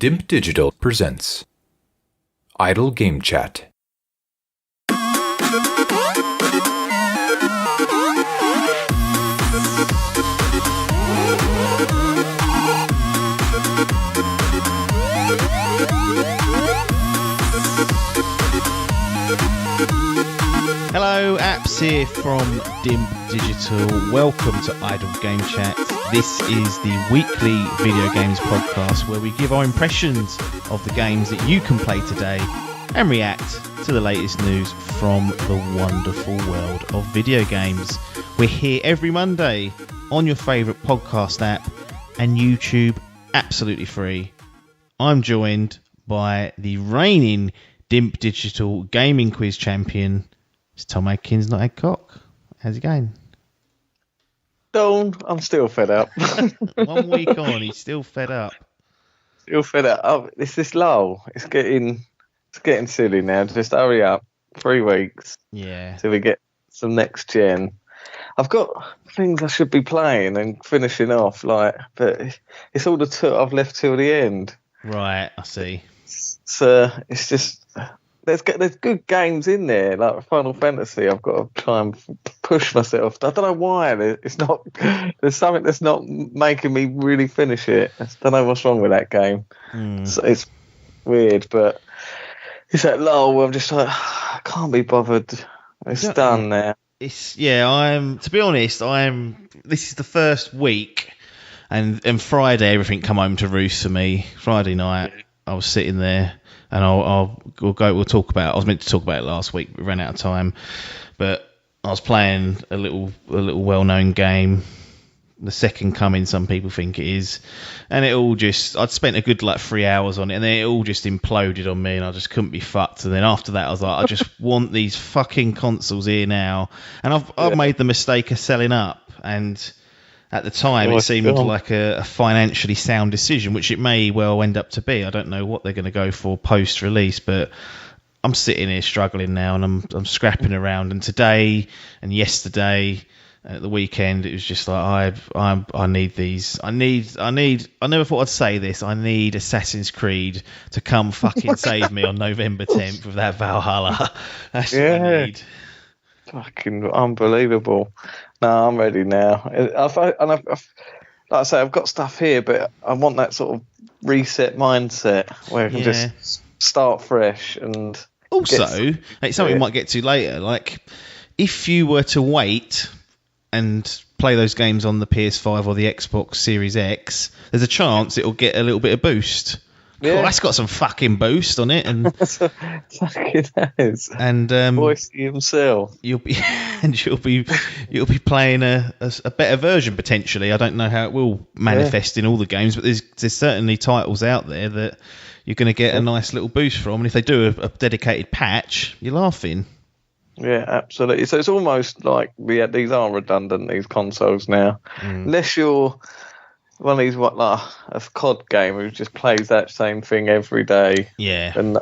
Dimp Digital presents Idle Game Chat. Hello, Apps here from Dimp Digital. Welcome to Idle Game Chat. This is the weekly video games podcast where we give our impressions of the games that you can play today and react to the latest news from the wonderful world of video games. We're here every Monday on your favourite podcast app and YouTube, absolutely free. I'm joined by the reigning Dimp Digital Gaming Quiz Champion, it's Tom Adkins, not Adcock. How's it going? Dawn, I'm still fed up. 1 week on, he's still fed up. Still fed up. Oh, it's this lull. It's getting silly now. Just hurry up. 3 weeks. Yeah. Till we get some next gen. I've got things I should be playing and finishing off, but it's all I've left till the end. Right, I see. So it's just. There's good games in there, like Final Fantasy. I've got to try and push myself. I don't know why. There's something that's not making me really finish it. I don't know what's wrong with that game. So it's weird, but it's that lull where I'm just like, I can't be bothered. It's done now. To be honest, this is the first week, and Friday everything come home to roost for me. Friday night I was sitting there. And we'll talk about. I was meant to talk about it last week, but we ran out of time. But I was playing a little well-known game, The Second Coming, some people think it is, and I'd spent a good 3 hours on it, and then it all just imploded on me, and I just couldn't be fucked. And then after that, I was like, I just want these fucking consoles here now. And I've made the mistake of selling up, and at the time, it seemed like a financially sound decision, which it may well end up to be. I don't know what they're going to go for post-release, but I'm sitting here struggling now, and I'm scrapping around. And today and yesterday, at the weekend, it was just like I need these. I never thought I'd say this. I need Assassin's Creed to come fucking save me on November 10th with that Valhalla. That's what I need. Fucking unbelievable. No, I'm ready now. Like I say, I've got stuff here, but I want that sort of reset mindset where I can just start fresh. And also, it's something we might get to later. Like, if you were to wait and play those games on the PS5 or the Xbox Series X, there's a chance it'll get a little bit of boost. Yeah. Cool, that's got some fucking boost on it, and fucking has. And Boise himself. You'll be playing a better version potentially. I don't know how it will manifest in all the games, but there's certainly titles out there that you're going to get a nice little boost from. And if they do a dedicated patch, you're laughing. Yeah, absolutely. So it's almost like these are redundant, these consoles now, unless you're one of these a COD game who just plays that same thing every day. Yeah, and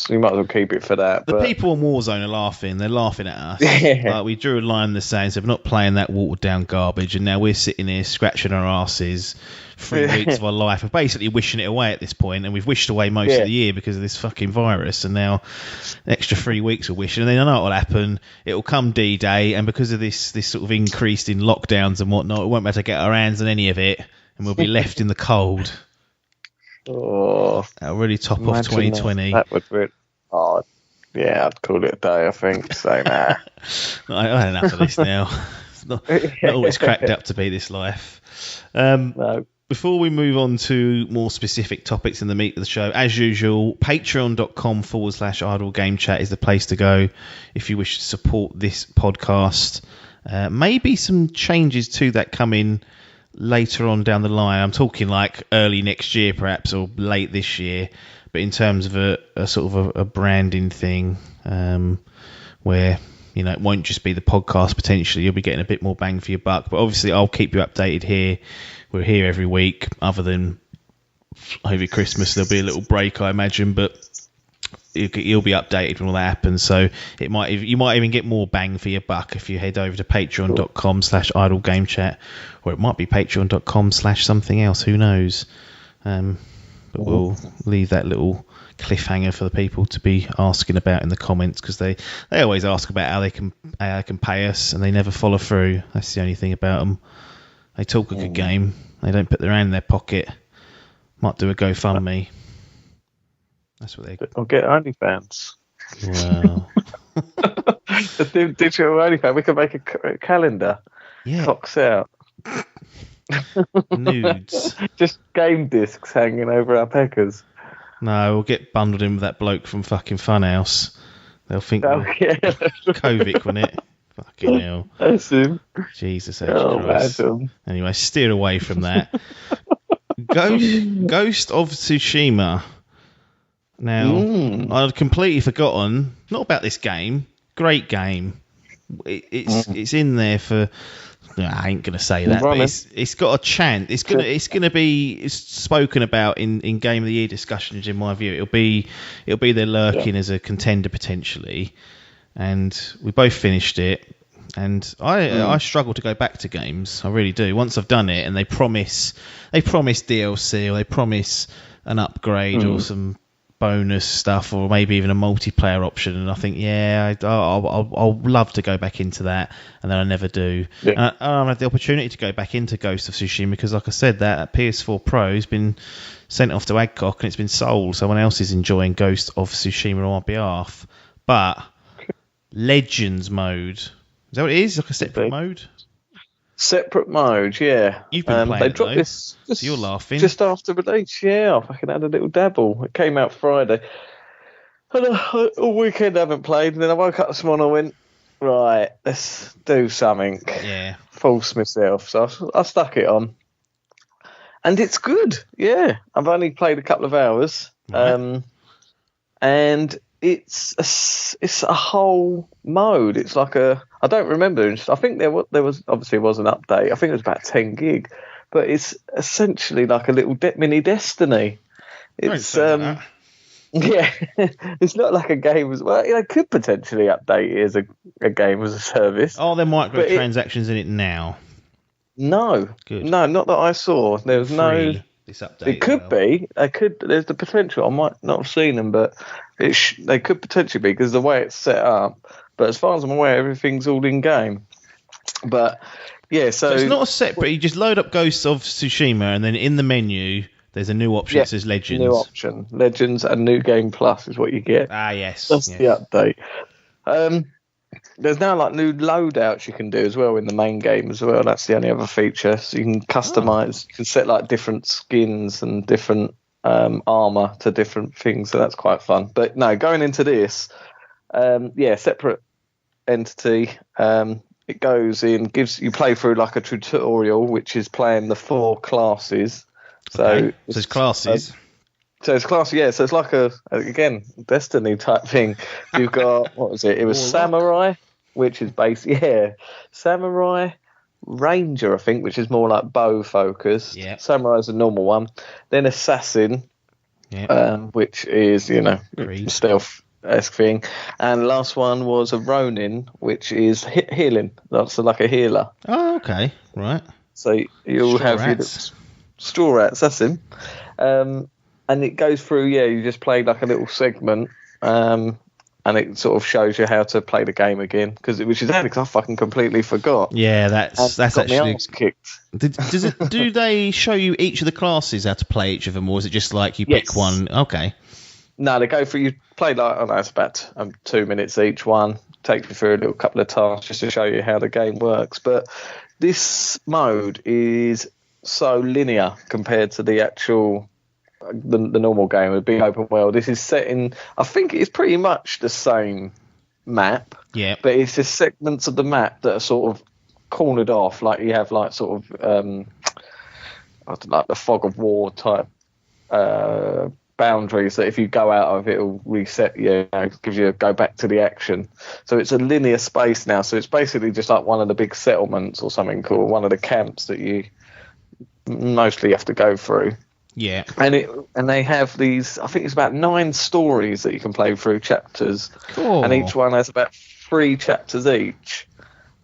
you might as well keep it for that. The people on Warzone are laughing. They're laughing at us. Yeah. Like, we drew a line in the sand, so we're not playing that watered down garbage, and now we're sitting here scratching our asses 3 weeks of our life. We're basically wishing it away at this point, and we've wished away most of the year because of this fucking virus, and now an extra 3 weeks of wishing. And then I know what will happen. It'll come D-Day, and because of this sort of increase in lockdowns and whatnot, we won't be able to get our hands on any of it. And we'll be left in the cold. Oh, that'll really top off 2020. That would be. Oh, yeah, I'd call it a day, I think. So, nah. I had enough of this now. It's not always cracked up to be this life. No. Before we move on to more specific topics in the meat of the show, as usual, patreon.com/Idle Game Chat is the place to go if you wish to support this podcast. Maybe some changes to that coming later on down the line. I'm talking like early next year perhaps, or late this year, but in terms of a sort of a branding thing, where it won't just be the podcast. Potentially you'll be getting a bit more bang for your buck, but obviously I'll keep you updated here. We're here every week, other than over Christmas. There'll be a little break, I imagine, but you'll be updated when all that happens. So you might even get more bang for your buck if you head over to patreon.com/Idle Game Chat, or it might be patreon.com/something else. Who knows? but we'll leave that little cliffhanger for the people to be asking about in the comments, because they always ask about how they can pay us, and they never follow through. That's the only thing about them. They talk a good game. They don't put their hand in their pocket. Might do a GoFundMe. That's what they. I'll get OnlyFans. Wow. The digital OnlyFans. We can make a calendar. Yeah. Clocks out. Nudes. Just game discs hanging over our peckers. No, we'll get bundled in with that bloke from fucking Funhouse. They'll think Oh, yeah. Kovic, won't it? Fucking hell. That's him. Jesus H. Oh, Christ. madam. Anyway, steer away from that. Ghost of Tsushima. Now, I'd completely forgotten, not about this game. Great game. It's in there for. No, I ain't gonna say that, but it's got a chance. It's gonna be spoken about in Game of the Year discussions. In my view, it'll be there lurking as a contender potentially. And we both finished it, and I struggle to go back to games. I really do. Once I've done it, and they promise DLC, or they promise an upgrade or some bonus stuff, or maybe even a multiplayer option, and I think, I'll love to go back into that, and then I never do. And I don't have the opportunity to go back into Ghost of Tsushima because, like I said, that PS4 Pro has been sent off to Adcock and it's been sold. Someone else is enjoying Ghost of Tsushima on my behalf. But Legends mode, is that what it is? Like a separate mode? Separate mode, yeah. You've been playing they it, dropped though. this So you're laughing. just after release. Yeah, I fucking had a little dabble. It came out Friday. And all weekend I haven't played, and then I woke up this morning and went, right, let's do something. Yeah. Force myself. So I stuck it on. And it's good, yeah. I've only played a couple of hours. Right. And it's a whole mode. It's like I don't remember. I think there was obviously was an update. I think it was about 10 gig, but it's essentially like a little mini Destiny. It's yeah, it's not like a game as well. They could potentially update it as a game as a service. Oh, there are microtransactions in it now. No, Good. No, not that I saw. There was no. This update. It could be. There's the potential. I might not have seen them, but they could potentially be because the way it's set up. But as far as I'm aware, everything's all in game. But yeah, so it's not a separate. You just load up Ghost of Tsushima, and then in the menu, there's a new option that says Legends. New option, Legends, and New Game Plus is what you get. Ah, yes. That's the update. There's now like new loadouts you can do as well in the main game as well. That's the only other feature. So you can customize, you can set like different skins and different armor to different things. So that's quite fun. But no, going into this, separate entity. It goes in, you play through like a tutorial, which is playing the 4 classes. So it's classes. So it's class, yeah. So it's like again, Destiny type thing. You've got, what was it? It was Samurai, which is Samurai, Ranger, I think, which is more like bow focused. Yeah. Samurai is a normal one. Then Assassin, which is, stealth-esque thing. And the last one was a Ronin, which is healing. That's like a healer. Oh, okay. Right. So you'll Straw have rats. your straw rats, that's him. And it goes through, you just play like a little segment, and it sort of shows you how to play the game again, which is only because I fucking completely forgot. Yeah, that's got actually. my arse kicked. Do they show you each of the classes how to play each of them, or is it just like you pick one? Okay. No, they go through. You play it's about 2 minutes each one. Takes you through a little couple of tasks just to show you how the game works. But this mode is so linear compared to the actual. The normal game would be open world. This is set in, I think it's pretty much the same map, but it's just segments of the map that are sort of cornered off, like you have like sort of like the fog of war type boundaries that if you go out of it'll reset you, gives you go back to the action. So it's a linear space now, so it's basically just like one of the big settlements or something, or one of the camps that you mostly have to go through. Yeah, and they have these. I think it's about 9 stories that you can play through chapters, and each one has about 3 chapters each.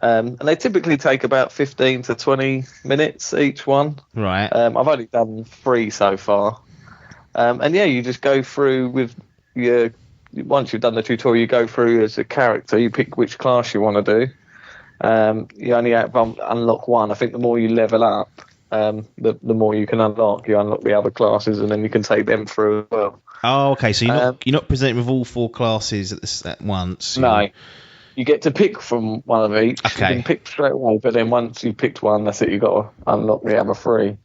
And they typically take about 15 to 20 minutes each one. Right. I've only done 3 so far, And yeah, you just go through with your. Once you've done the tutorial, you go through as a character. You pick which class you want to do. You only unlock one. I think the more you level up, the more you can unlock. You unlock the other classes, and then you can take them through as well. Oh, okay. So you're not presented with all 4 classes at once. No, you get to pick from one of each. Okay. You can pick straight away, but then once you've picked one, that's it. You've got to unlock the other 3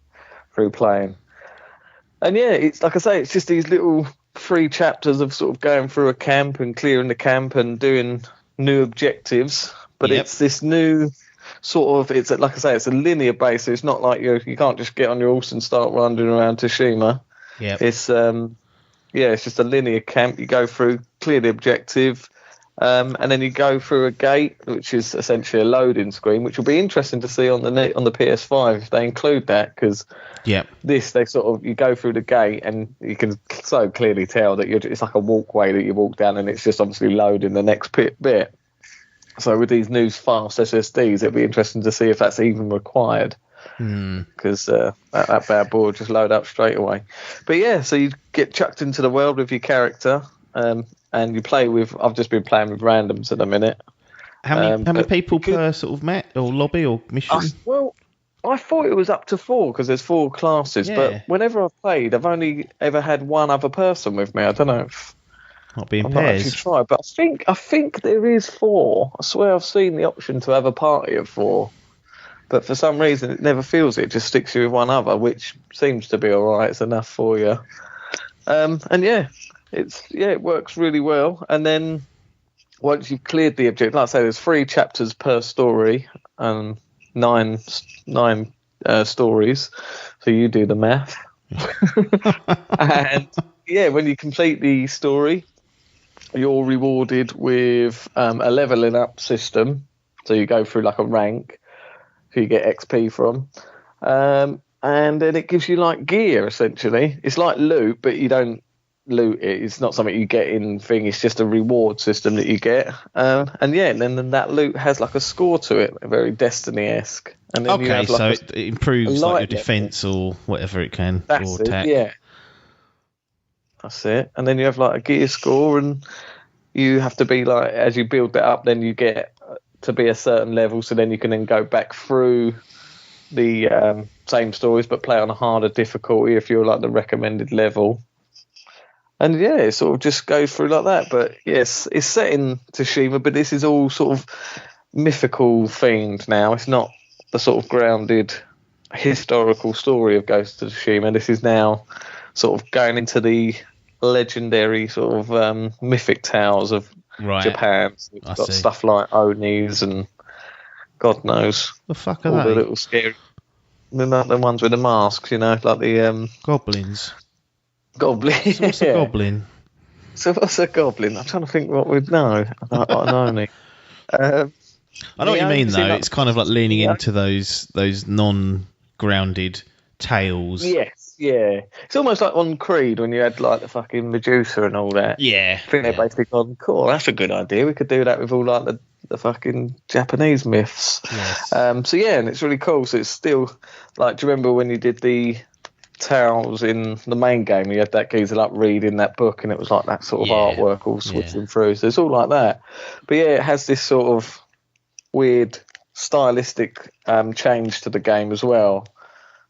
through playing. And yeah, it's like I say, it's just these little 3 chapters of sort of going through a camp and clearing the camp and doing new objectives. But it's this new sort of, it's like I say, it's a linear base. So it's not like you can't just get on your horse and start wandering around Tsushima. Yeah. It's it's just a linear camp. You go through, clear the objective, and then you go through a gate, which is essentially a loading screen, which will be interesting to see on the PS5 if they include that, because you go through the gate and you can so clearly tell that it's like a walkway that you walk down, and it's just obviously loading the next bit. So with these new fast SSDs, it'll be interesting to see if that's even required. Because that bad boy will just load up straight away. But yeah, so you get chucked into the world with your character, and you play with. I've just been playing with randoms at the minute. How many people per sort of match or lobby or mission? I thought it was up to 4 because there's 4 classes. Yeah. But whenever I've played, I've only ever had one other person with me. I don't know if Not being I've pairs. not actually tried, but I think there is 4. I swear I've seen the option to have a party of 4. But for some reason, it never feels it. It just sticks you with one other, which seems to be all right. It's enough for you. And yeah, it works really well. And then once you've cleared the objective, like I say, there's 3 chapters per story, and 9 stories. So you do the math. And yeah, when you complete the story, you're rewarded with a leveling up system. So you go through like a rank, who you get XP from, and then it gives you like gear essentially. It's like loot, but you don't loot it. It's not something you get in thing. It's just a reward system that you get, and then that loot has like a score to it, very Destiny-esque. And then you have like it improves like your defense or whatever it can, or attack. Yeah, that's it. And then you have like a gear score, and you have to be like, as you build that up, then you get to be a certain level, so then you can then go back through the same stories but play on a harder difficulty if you're like the recommended level. And yeah, it sort of just goes through like that. But yes, it's set in Tsushima, but this is all sort of mythical themed now. It's not the sort of grounded historical story of Ghost of Tsushima. This is now sort of going into the legendary sort of mythic tales of Japan. So it's got stuff like Onis and God knows. The fuck are all they? the little scary, the ones with the masks, like the goblins. Goblin. So what's a goblin? So what's a goblin? I'm trying to think what we'd know about an Oni. I know what you mean though. It's kind of like leaning into those non-grounded tales. Yes. Yeah, it's almost like on Creed when you had like the fucking Medusa and all that. Yeah, I think they're basically gone, cool, that's a good idea. We could do that with all like the fucking Japanese myths. Yes. So yeah, and it's really cool. So it's still like, do you remember when you did the tales in the main game? You had that geezer like reading that book, and it was like that sort of artwork all switching through. So it's all like that. But yeah, it has this sort of weird stylistic change to the game as well.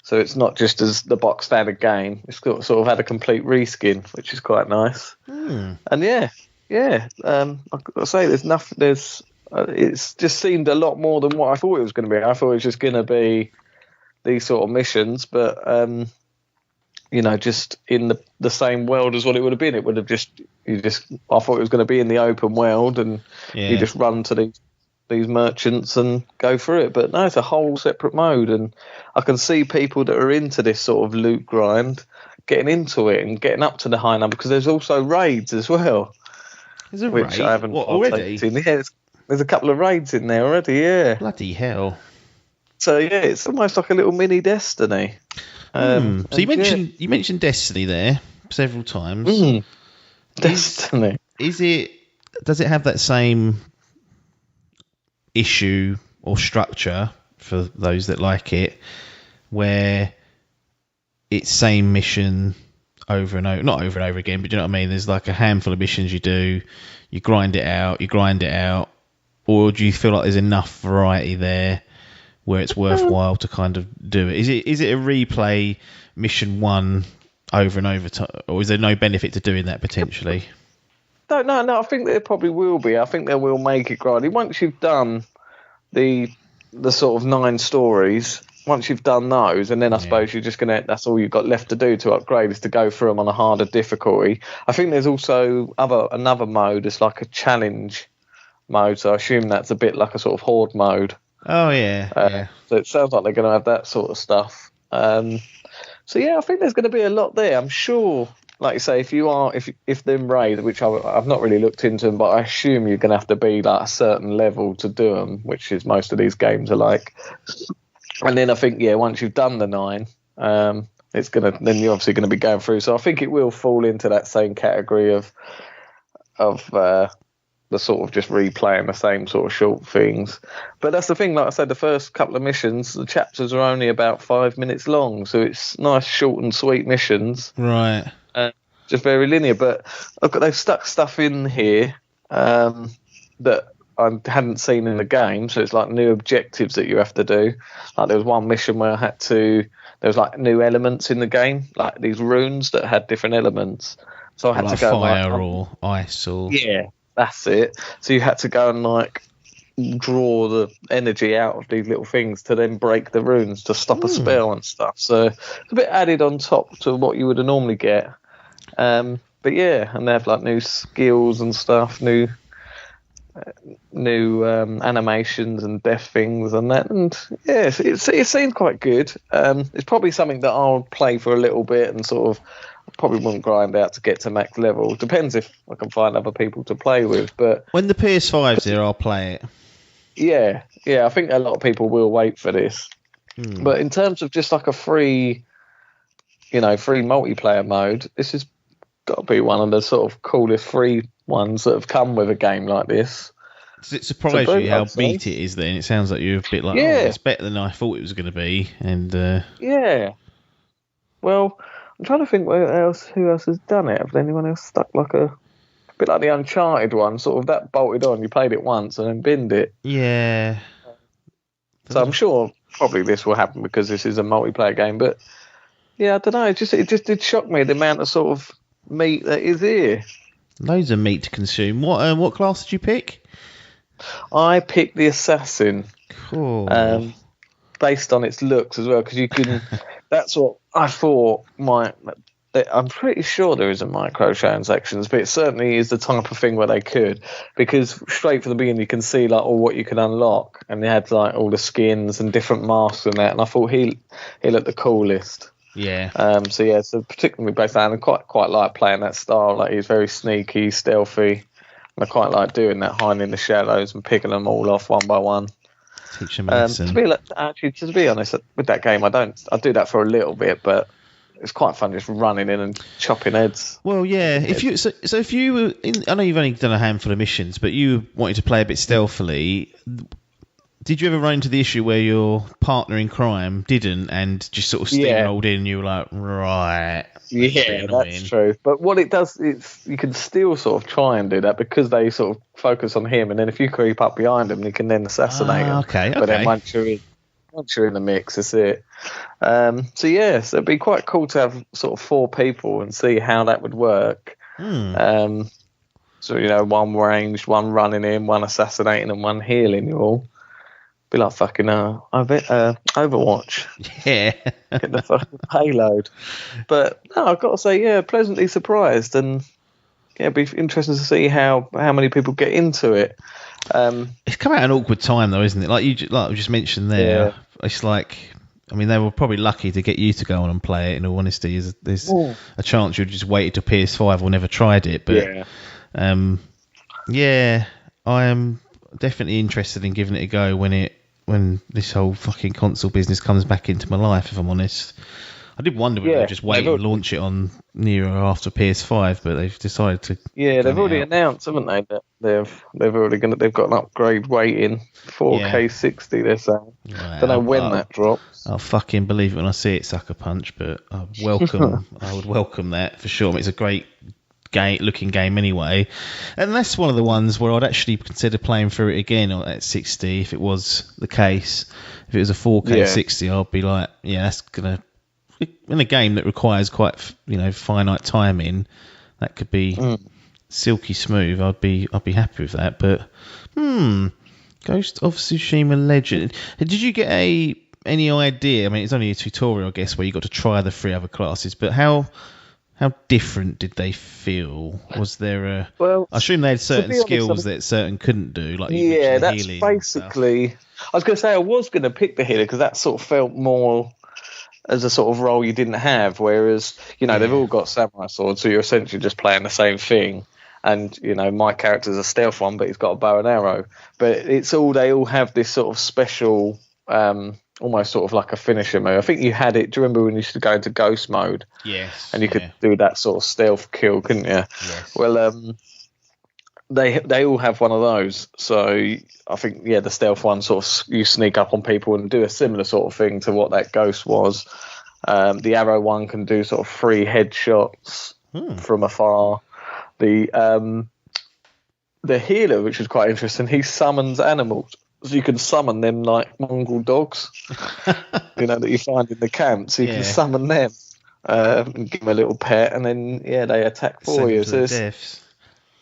So it's not just as the box standard game. It's sort of had a complete reskin, which is quite nice. And yeah. I've got to say, there's nothing. It's just seemed a lot more than what I thought it was going to be. I thought it was just going to be these sort of missions, but just in the same world as what it would have been. It would have I thought it was going to be in the open world, and you just run to these merchants and go through it. But no, it's a whole separate mode, and I can see people that are into this sort of loot grind getting into it and getting up to the high number, because there's also raids as well. There's a which raid? I haven't already? Yeah, there's a couple of raids in there already. Yeah, bloody hell. So yeah, it's almost like a little mini Destiny. So you mentioned Destiny there several times. Destiny. Does it have that same issue or structure for those that like it, where it's same mission, over and over, not over and over again, but do you know what I mean? There's like a handful of missions you do, you grind it out, or do you feel like there's enough variety there where it's worthwhile to kind of do it? Is it a replay mission one over and over, or is there no benefit to doing that potentially? No. I think there probably will be. I think they will make it grindy once you've done the sort of 9 stories. Once you've done those, and then I suppose you're just that's all you've got left to do to upgrade is to go through them on a harder difficulty. I think there's also another mode. It's like a challenge mode, so I assume that's a bit like a sort of horde mode. Oh yeah. So it sounds like they're going to have that sort of stuff. So yeah, I think there's going to be a lot there. I'm sure, like you say, if them raid, which I've not really looked into them, but I assume you're going to have to be like a certain level to do them, which is most of these games are like. And then I think, once you've done the 9, then you're obviously going to be going through. So I think it will fall into that same category of the sort of just replaying the same sort of short things. But that's the thing, like I said, the first couple of missions, the chapters are only about 5 minutes long. So it's nice, short and sweet missions. Right. Just very linear. But they've stuck stuff in here that I hadn't seen in the game, so it's like new objectives that you have to do. Like there was one mission where there was like new elements in the game, like these runes that had different elements. So I had to go fire or ice or that's it. So you had to go and like draw the energy out of these little things to then break the runes to stop a spell and stuff. So it's a bit added on top to what you would normally get. But yeah, and they have like new skills and stuff, new animations and death things and that, and it seemed quite good. It's probably something that I'll play for a little bit and sort of probably wouldn't grind out to get to max level. Depends if I can find other people to play with. But when the PS5's there, I'll play it. Yeah, I think a lot of people will wait for this. But in terms of just like a free multiplayer mode, this has got to be one of the sort of coolest free ones that have come with a game like this. Does it surprise you how beat it is then? It sounds like you're a bit like, it's better than I thought it was going to be. And well, I'm trying to think who else has done it. Have anyone else stuck like a bit like the Uncharted one, sort of that bolted on, you played it once and then binned it? Yeah. So I'm sure probably this will happen because this is a multiplayer game, but yeah, I don't know, it just did shock me the amount of sort of meat that is here. Loads of meat to consume. What class did you pick? I picked the assassin. Cool. Based on its looks as well, because you can. That's what I thought. I'm pretty sure there isn't microtransactions, but it certainly is the type of thing where they could, because straight from the beginning you can see like all what you can unlock, and they had like all the skins and different masks and that. And I thought he looked the coolest. Yeah. So particularly based on, I quite like playing that style. Like he's very sneaky, stealthy, and I quite like doing that, hiding in the shadows and picking them all off one by one. Teach them a lesson. To be honest, with that game, I do that for a little bit, but it's quite fun just running in and chopping heads. Well, yeah. If you were I know you've only done a handful of missions, but you wanted to play a bit stealthily. Did you ever run into the issue where your partner in crime didn't and just sort of steamrolled in and you were like, right. Yeah, that's true. But what it does is you can still sort of try and do that because they sort of focus on him, and then if you creep up behind him, you can then assassinate him. Okay. But then once you're in the mix, that's it. So it'd be quite cool to have sort of 4 people and see how that would work. So, one ranged, one running in, one assassinating, and one healing you all. Be like fucking Overwatch. Yeah. Get the fucking payload. But no, I've got to say, pleasantly surprised, and it'd be interesting to see how many people get into it. It's come at an awkward time though, isn't it? Like I just mentioned there. Yeah. It's like, I mean, they were probably lucky to get you to go on and play it. In all honesty, there's a chance you'd just waited till PS5 or never tried it. But I am definitely interested in giving it a go when this whole fucking console business comes back into my life, if I'm honest. I did wonder whether Yeah, they'd just wait and launch it on near or after PS5, but they've decided to. Yeah, they've already announced, haven't they, that they've got an upgrade waiting, 4K 60. They're saying. Right, Don't know when that drops. I'll fucking believe it when I see it, Sucker Punch. But I would welcome that for sure. I mean, it's a great looking game anyway, and that's one of the ones where I'd actually consider playing through it again at 60 if it was the case. If it was a 4K 60, I'd be like, yeah, that's gonna, in a game that requires quite finite timing, that could be silky smooth. I'd be happy with that. But Ghost of Tsushima Legend, did you get any idea? I mean, it's only a tutorial, I guess, where you got to try the 3 other classes, but how different did they feel? Was there I assume they had certain skills that certain couldn't do, like that's basically. I was going to say I was going to pick the healer because that sort of felt more as a sort of role you didn't have, whereas they've all got samurai swords, so you're essentially just playing the same thing. And my character's a stealth one, but he's got a bow and arrow. But they all have this sort of special. Almost sort of like a finisher move. I think you had it. Do you remember when you used to go into ghost mode? Yes. And you could do that sort of stealth kill, couldn't you? Yes. Well, they all have one of those. So I think the stealth one sort of you sneak up on people and do a similar sort of thing to what that ghost was. The arrow one can do sort of 3 headshots from afar. The healer, which is quite interesting, he summons animals. So you can summon them like mongrel dogs, that you find in the camp. So you can summon them, and give them a little pet, and then they attack for you. So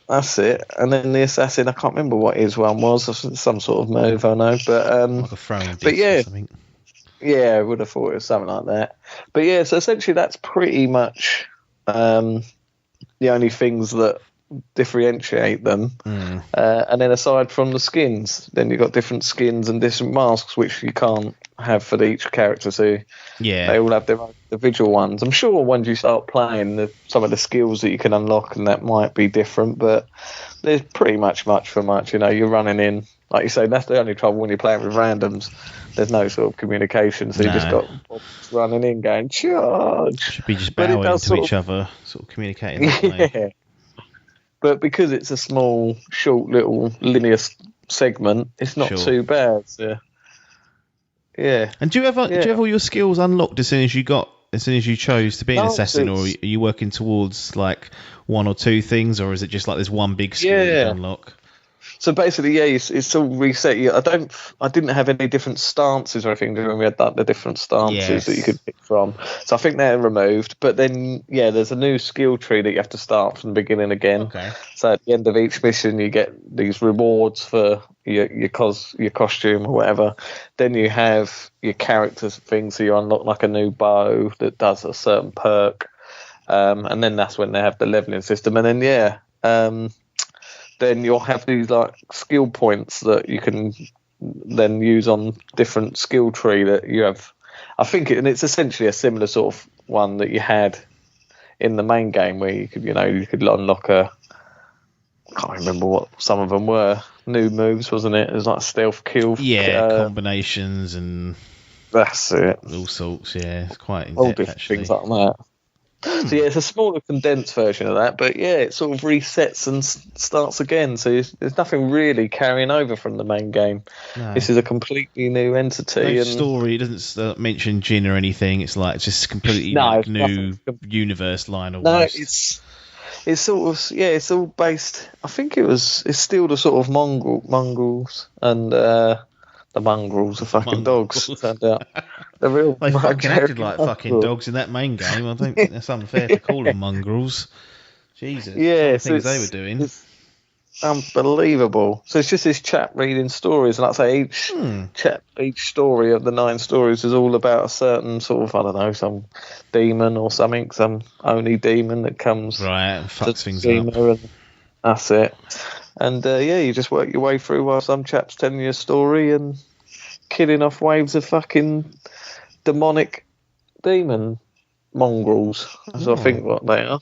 that's it. And then the assassin, I can't remember what his one was. Some sort of move, I know, but like a throwing disc or something. Yeah, I would have thought it was something like that. But yeah, so essentially that's pretty much the only things that differentiate them. And then aside from the skins, then you've got different skins and different masks which you can't have for each character, so they all have their own individual ones. I'm sure once you start playing, some of the skills that you can unlock and that might be different, but there's pretty much for much. You're running in, like you say, that's the only trouble when you're playing with randoms. There's no sort of communication, so you just got running in going charge. Should be just bowing to each other, sort of communicating that way. But because it's a small, short, little linear segment, it's not too bad. So, yeah. And do you have all your skills unlocked as soon as you chose to be an assassin, or are you working towards like 1 or 2 things, or is it just like there's one big skill you unlock? So basically, it's all reset. I didn't have any different stances or anything when we had the different stances that you could pick from. So I think they're removed. But then, there's a new skill tree that you have to start from the beginning again. Okay. So at the end of each mission, you get these rewards for your costume or whatever. Then you have your character's thing, so you unlock like a new bow that does a certain perk. And then that's when they have the leveling system. And then, then you'll have these like skill points that you can then use on different skill tree that you have. I think it's essentially a similar sort of one that you had in the main game where you could unlock I can't remember what some of them were. New moves, wasn't it? It was like stealth kill. Combinations and that's it. All sorts. Yeah, it's quite in all depth, different actually. things like that. So it's a smaller condensed version of that, but it sort of resets and starts again. So there's nothing really carrying over from the main game. No. This is a completely new entity. No story. It doesn't mention Jin or anything. It's like just completely new universe line. Almost. No, it's sort of it's all based. I think it's still the sort of mongrels and the mongrels are fucking dogs. Turned out. They're real. They fucking acted like fucking dogs in that main game. I don't think that's unfair to call them mongrels. Jesus. Yeah, things they were doing. It's unbelievable. So it's just this chap reading stories, and like I say, each story of the 9 stories is all about a certain sort of, I don't know, some demon or something, some Oni demon that comes and fucks things up. And that's it. And you just work your way through while some chap's telling you a story and killing off waves of fucking demonic demon mongrels. That's I think what they are.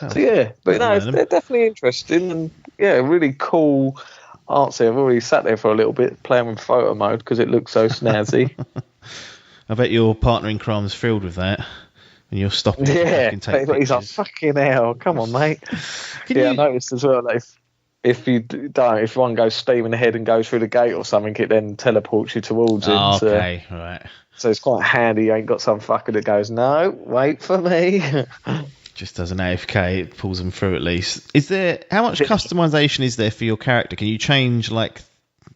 So but they're definitely interesting and really cool artsy. I've already sat there for a little bit playing with photo mode because it looks so snazzy. I bet your partner in crime's thrilled with that. and you're stopping to Yeah, fucking take but he's like, pictures. fucking hell, come on, mate. Can I you- noticed as well that if one goes steaming ahead and goes through the gate or something, it then teleports you towards him. Oh, okay, right. So it's quite handy. You ain't got some fucker that goes, no, wait for me. Just as an AFK, it pulls them through at least. How much customization is there for your character? Can you change like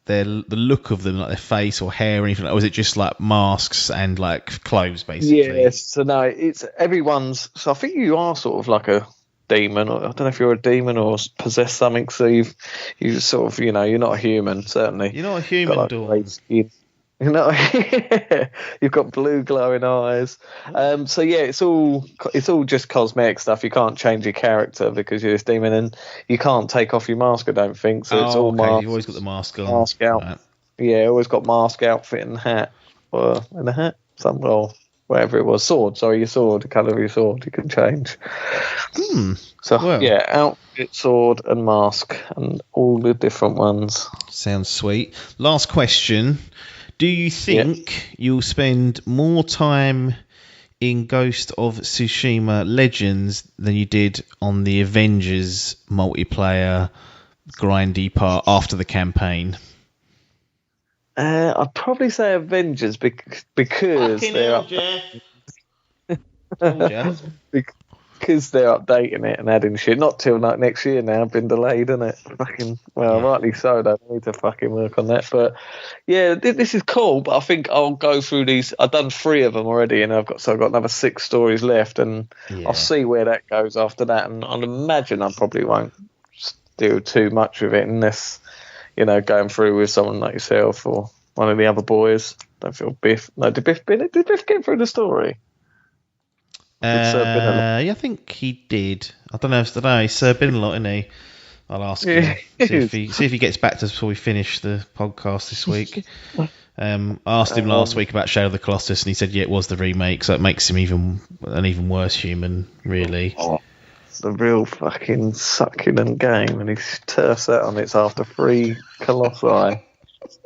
the look of them, like their face or hair or anything? Or is it just like masks and like clothes, basically? Yes, so no, it's everyone's. So I think you are sort of like a demon, or I don't know if you're a demon or possess something. So you sort of, you're not a human, certainly. You're not a human, Got, like, Dawn. grey skin. You've got blue glowing eyes. So yeah, it's all just cosmetic stuff. You can't change your character because you're this demon, and you can't take off your mask, I don't think. So it's all okay. mask. You've always got the mask on. Mask out. Right. Yeah, always got mask, outfit, and hat. Or in a hat, whatever it was. Sword. Sorry, your sword. The colour of your sword you can change. So Well. yeah, outfit, sword, and mask, and all the different ones. Sounds sweet. Last question. Do you think you'll spend more time in Ghost of Tsushima Legends than you did on the Avengers multiplayer grindy part after the campampain? I'd probably say Avengers because they're because they're updating it and adding shit. Not till like next year now. Been delayed, isn't it? Rightly so. They need to fucking work on that. But yeah, this is cool. But I think I'll go through these. I've done 3 of them already, and I've got another 6 stories left, and I'll see where that goes after that. And I'd imagine I probably won't do too much with it unless going through with someone like yourself or one of the other boys. Don't feel Biff. No, did Biff get through the story? Yeah, I think he did. I don't know. He's been a lot, isn't he? I'll ask him. See if he gets back to us before we finish the podcast this week. I asked him last week about Shadow of the Colossus, and he said, it was the remake, so it makes him an even worse human, really. Oh, it's a real fucking succulent game, and he turfs that on its after 3 Colossi.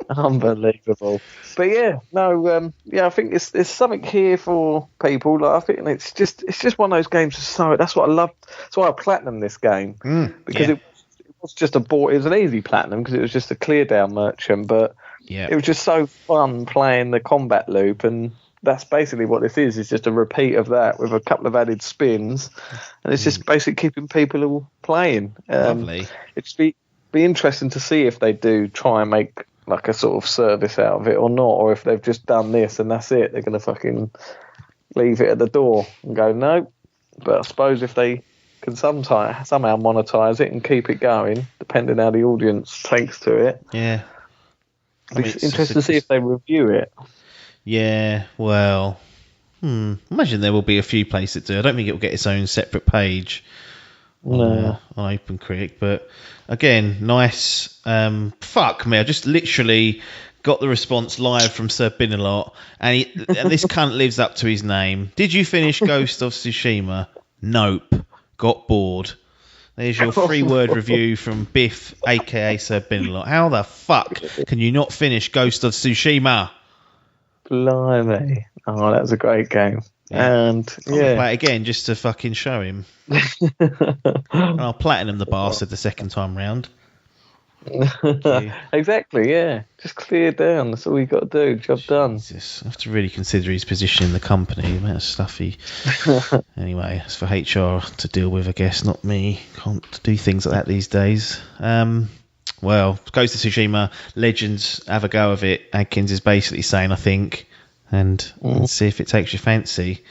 Unbelievable. But I think there's something here for people. Like, I think it's just one of those games. That's what I love. That's why I platinumed this game because it was just it was an easy platinum because it was just a clear down merchant. But it was just so fun playing the combat loop, and that's basically what this is. It's just a repeat of that with a couple of added spins, and it's just basically keeping people all playing. Lovely. It'd be interesting to see if they do try and make like a sort of service out of it or not, or if they've just done this and that's it, they're going to fucking leave it at the door and go no. But I suppose if they can somehow monetize it and keep it going, depending how the audience takes to it, it's interesting to see if they review it. Yeah, well, imagine there will be a few places that do. I don't think it will get its own separate page on OpenCritic, but again, nice. Fuck me, I just literally got the response live from Sir Binalot, and this cunt lives up to his name. Did you finish Ghost of Tsushima? Nope. Got bored. There's your 3-word review from Biff, aka Sir Binalot. How the fuck can you not finish Ghost of Tsushima? Blimey. Oh, that was a great game. Yeah. And I'm gonna play it again just to fucking show him. And I'll platinum the bastard the second time round. Exactly, yeah. Just clear down. That's all you got to do. Job done. I have to really consider his position in the company, the amount of stuff he... Anyway, it's for HR to deal with, I guess, not me. Can't do things like that these days. Well, Ghost of Tsushima, Legends, have a go of it. Adkins is basically saying, I think, and see if it takes your fancy.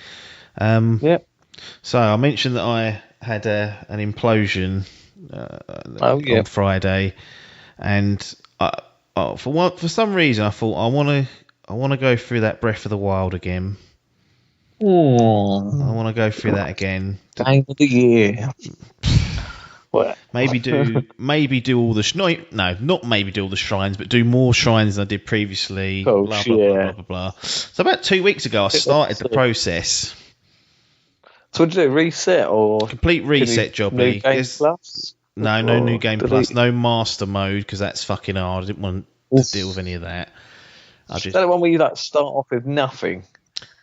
Yep. So I mentioned that I had an implosion on Friday, and for some reason I thought I want to go through that Breath of the Wild again. I want to go through that again. Game of the year. What? Maybe do all the not maybe do all the shrines, but do more shrines than I did previously. Oh, blah, blah, blah, blah, blah, blah. So about 2 weeks ago, I started the process. So what did you do? Reset or complete reset, Jobby? New Game Plus? No New Game Plus, no Master Mode because that's fucking hard. I didn't want to deal with any of that. Is that the one where you start off with nothing?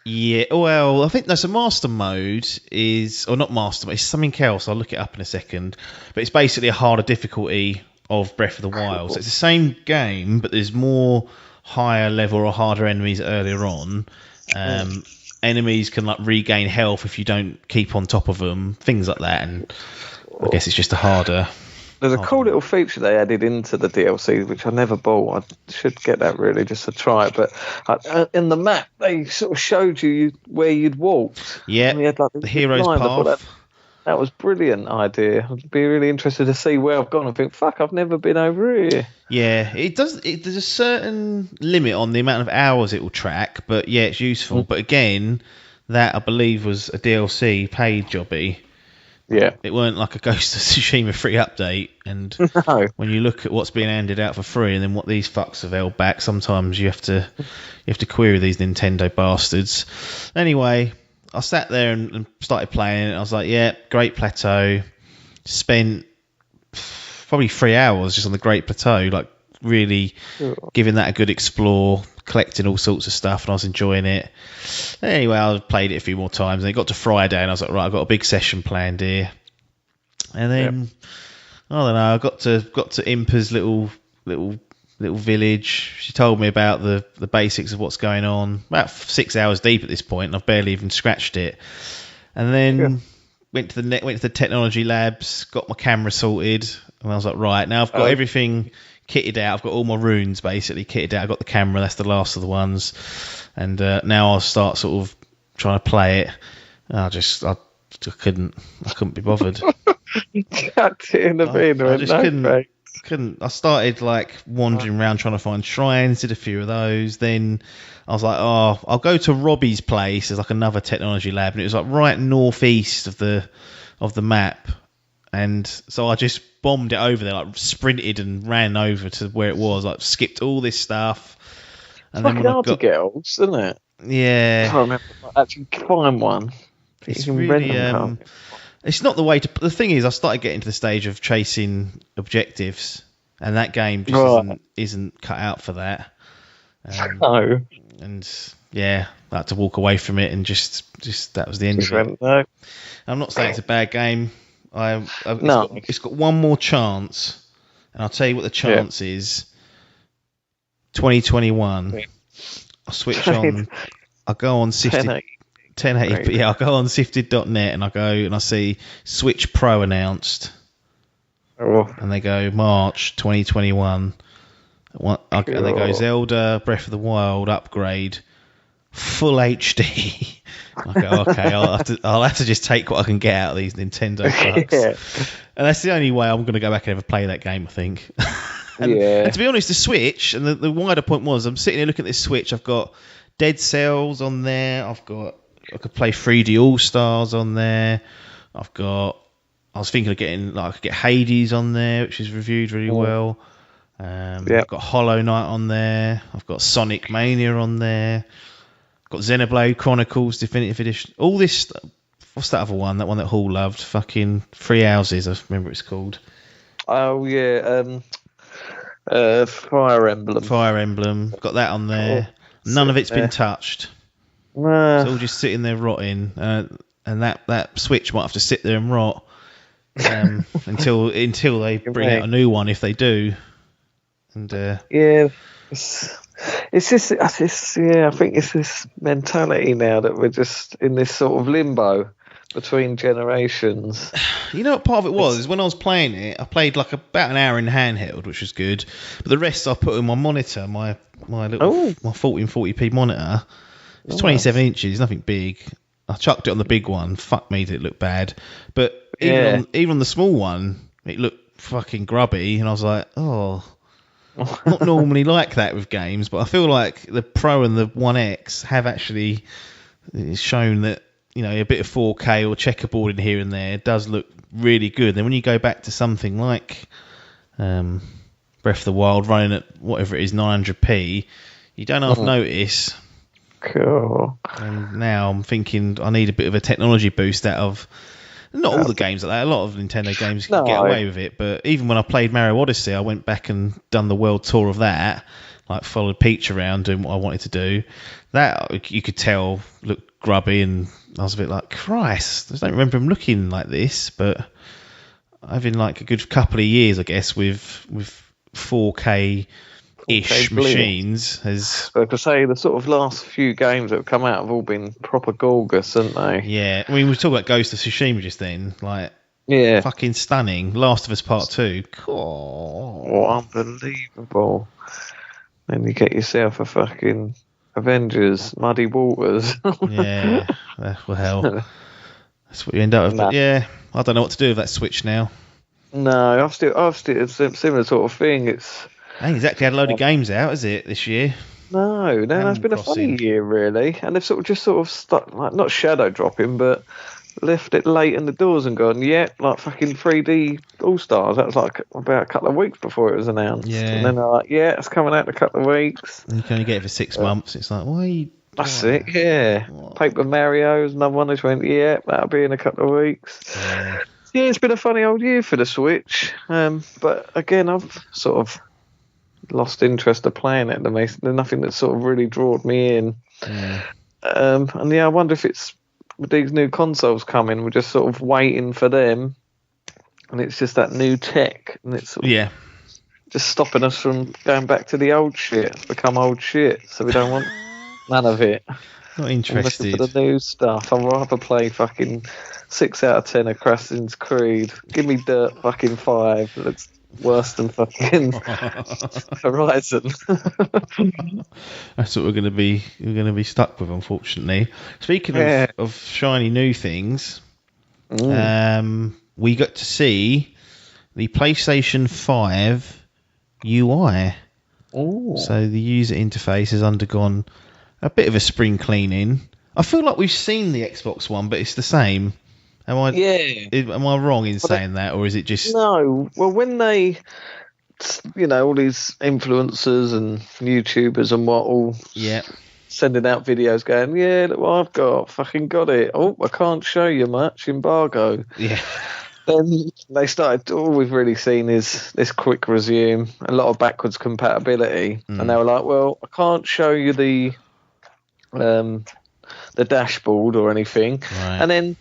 Yeah, well, I think so master mode is, or not master mode, it's something else. I'll look it up in a second. But it's basically a harder difficulty of Breath of the Wild. So it's the same game, but there's more higher level or harder enemies earlier on. Enemies can like regain health if you don't keep on top of them, things like that. And I guess it's just a harder. There's a cool little feature they added into the DLC, which I never bought. I should get that really just to try it. But in the map, they sort of showed you where you'd walked. Yeah, and you had, like, the hero's path. That was a brilliant idea. I'd be really interested to see where I've gone and think, fuck, I've never been over here. Yeah, it does. There's a certain limit on the amount of hours it will track, but yeah, it's useful. But again, that I believe was a DLC paid jobby. Yeah. It weren't like a Ghost of Tsushima free update. And No. when you look at what's being handed out for free and then what these fucks have held back, sometimes you have to query these Nintendo bastards. Anyway, I sat there and started playing it. I was like, yeah, Great Plateau. Spent probably 3 hours just on the Great Plateau, like really giving that a good explore, collecting all sorts of stuff, and I was enjoying it. Anyway, I played it a few more times, and it got to Friday, and I was like, right, I've got a big session planned here. And then I don't know, I got to Impa's little village. She told me about the basics of what's going on. About 6 hours deep at this point, and I've barely even scratched it. And then went to the technology labs, got my camera sorted, and I was like, right, now I've got everything kitted out. I've got all my runes basically kitted out. I've got the camera. That's the last of the ones. And now I'll start sort of trying to play it. I couldn't be bothered. Cut it in the bin. I just couldn't. I started like wandering around trying to find shrines. Did a few of those. Then I was like, oh, I'll go to Robbie's place. There's like another technology lab, and it was like right northeast of the map. And so I just bombed it over there, like sprinted and ran over to where it was, like skipped all this stuff. And it's fucking hard to get else, isn't it? Yeah. I can't remember actually find one. It's really it's not the way to. The thing is, I started getting to the stage of chasing objectives, and that game just isn't cut out for that. No. And yeah, I had to walk away from it, and just that was the end of it. No. I'm not saying it's a bad game. It's got one more chance, and I'll tell you what the chance is. 2021. I'll switch on. I'll go on Sifted 1080, but yeah, I'll go on Sifted.net and I go and I see Switch Pro announced, and they go March 2021. And they go Zelda Breath of the Wild upgrade, full HD. I go, okay, I'll have to just take what I can get out of these Nintendo fucks. And that's the only way I'm going to go back and ever play that game, I think. And to be honest, the Switch, and the wider point was, I'm sitting here looking at this Switch, I've got Dead Cells on there, I could play 3D All-Stars on there, I was thinking of getting, like, I could get Hades on there, which is reviewed really well. I've got Hollow Knight on there, I've got Sonic Mania on there, got Xenoblade Chronicles Definitive Edition. All this stuff. What's that other one? That one that Hall loved? Fucking Three Houses, I remember it's called. Oh, yeah. Fire Emblem. Fire Emblem. Got that on there. None of it's been touched. It's all just sitting there rotting. And that Switch might have to sit there and rot until they bring out a new one, if they do. And It's just, I think it's this mentality now that we're just in this sort of limbo between generations. You know what part of it was? Is when I was playing it, I played like about an hour in handheld, which was good. But the rest I put in my monitor, my 1440p monitor. It's 27 inches, nothing big. I chucked it on the big one. Fuck me, did it look bad. But even on the small one, it looked fucking grubby. And I was like, oh... Not normally like that with games, but I feel like the Pro and the One X have actually shown that, you know, a bit of 4K or checkerboarding here and there does look really good. Then when you go back to something like Breath of the Wild running at whatever it is, 900p, you don't half notice. Cool. And now I'm thinking I need a bit of a technology boost out of... Not all the games like that. A lot of Nintendo games can get away with it. But even when I played Mario Odyssey, I went back and done the world tour of that. like followed Peach around doing what I wanted to do. That you could tell looked grubby, and I was a bit like, Christ, I don't remember him looking like this. But having like a good couple of years, I guess, with 4K ish machines has. So to say the sort of last few games that have come out have all been proper gorgeous, haven't they? Yeah, I mean, we talked about Ghost of Tsushima just then, like. Yeah. Fucking stunning. Last of Us Part 2. Oh, unbelievable. Then you get yourself a fucking Avengers, Muddy Waters. Yeah. Well, that's what you end up with. But yeah, I don't know what to do with that Switch now. No, I've still a similar sort of thing. It's ain't exactly had a load of games out, has it, this year? No, it's been a funny year, really. And they've sort of stuck, like, not shadow dropping, but left it late in the doors and gone, like fucking 3D All-Stars. That was like about a couple of weeks before it was announced. Yeah. And then they're like, it's coming out in a couple of weeks. And you can only get it for 6 months. It's like, why are you... That's it, yeah. What? Paper Mario's another one. Which went, that'll be in a couple of weeks. Yeah. It's been a funny old year for the Switch. But again, I've sort of lost interest of playing it. There's nothing that sort of really drawed me in. Yeah. And I wonder if it's with these new consoles coming, we're just sort of waiting for them, and it's just that new tech, and it's sort of just stopping us from going back to the old shit. It's become old shit, so we don't want none of it. Not interested. For the new stuff, I'd rather play fucking 6 out of 10 of Assassin's Creed. Give me Dirt fucking 5. That's worse than fucking Horizon. That's what we're going to be stuck with, unfortunately. Speaking of shiny new things, we got to see the PlayStation 5 UI. Ooh. So the user interface has undergone a bit of a spring cleaning. I feel like we've seen the Xbox One, but it's the same. Am I wrong in saying that, or is it just... No. Well, when they, all these influencers and YouTubers and what all sending out videos going, look what I've got it. Oh, I can't show you much, embargo. Yeah. Then they started, all we've really seen is this quick resume, a lot of backwards compatibility. And they were like, well, I can't show you the dashboard or anything. Right. And then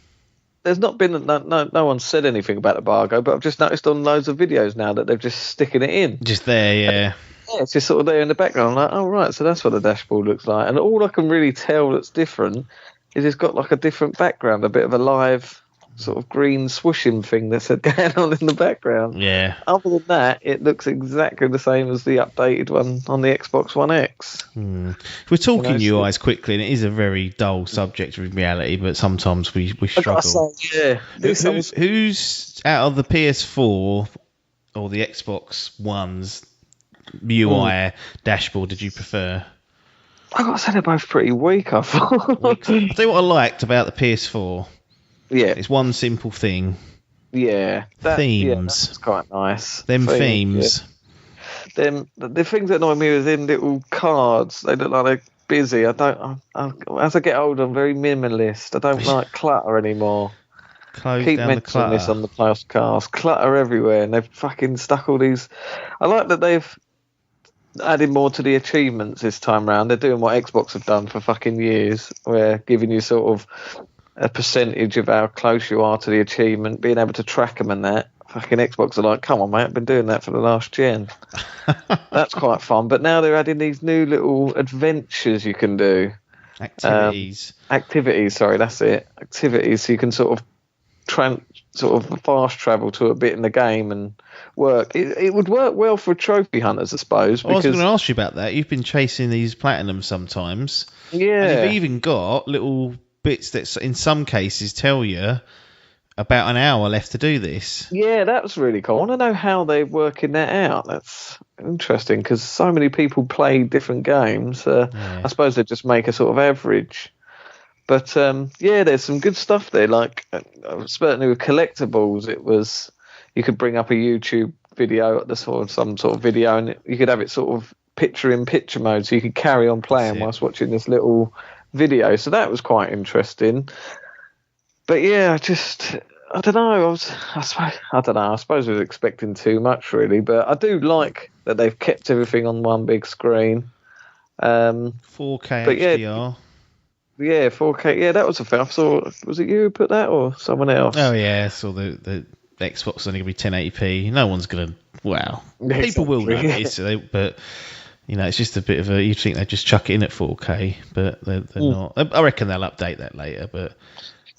there's not been, no one said anything about embargo, but I've just noticed on loads of videos now that they're just sticking it in. Just there, yeah. It's just sort of there in the background. I'm like, oh, right, so that's what the dashboard looks like. And all I can really tell that's different is it's got like a different background, a bit of a live sort of green swooshing thing that's going on in the background. Yeah. Other than that, it looks exactly the same as the updated one on the Xbox One X. We're talking UIs quickly, and it is a very dull subject of reality, but sometimes we struggle. Who's out of the PS4 or the Xbox One's UI dashboard did you prefer? I got to say they're both pretty weak, I thought. I'll tell you what I liked about the PS4. Yeah. It's one simple thing. Yeah. Themes. Yeah, that's quite nice. Themes. Yeah. The things that annoy me is in little cards. They look like they're busy. As I get older, I'm very minimalist. I don't like clutter anymore. Keep mentioning this on the podcast. Clutter everywhere, and they've fucking stuck all these... I like that they've added more to the achievements this time round. They're doing what Xbox have done for fucking years, where giving you sort of a percentage of how close you are to the achievement, being able to track them and that. Fucking Xbox are like, come on, mate, I've been doing that for the last gen. That's quite fun. But now they're adding these new little adventures you can do. Activities, sorry, that's it. Activities, so you can sort of fast travel to a bit in the game and work. It would work well for trophy hunters, I suppose. I was going to ask you about that. You've been chasing these platinums sometimes. Yeah. And you've even got little bits that in some cases tell you about an hour left to do this. Yeah, that was really cool. I want to know how they're working that out. That's interesting because so many people play different games. I suppose they just make a sort of average. But there's some good stuff there. Like certainly with collectibles, it was you could bring up a YouTube video at some sort of video, and you could have it sort of picture-in-picture mode, so you could carry on playing whilst watching this little video. So that was quite interesting. But yeah, I don't know. I don't know. I suppose I was expecting too much, really. But I do like that they've kept everything on one big screen. 4K But yeah, HDR. yeah, 4K. Yeah, that was a thing. I saw. Was it you who put that or someone else? Oh yeah, so the Xbox is only going to be 1080p. No one's going to. Well, Yeah, people will exactly. notice, but it's just a bit of a. You'd think they'd just chuck it in at 4K, but they're not. I reckon they'll update that later, but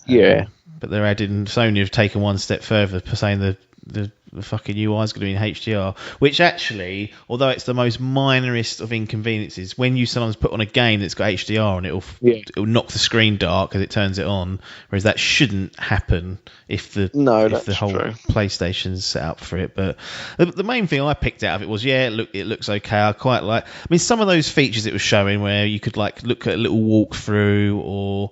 Yeah. But they're adding. Sony have taken one step further, saying the fucking UI is going to be in HDR, which actually, although it's the most minorest of inconveniences, when you sometimes put on a game that's got HDR on it, it'll knock the screen dark as it turns it on, whereas that shouldn't happen if the whole true. PlayStation's set up for it. But the main thing I picked out of it was, it looks okay. I quite like. I mean, some of those features it was showing where you could like look at a little walkthrough, or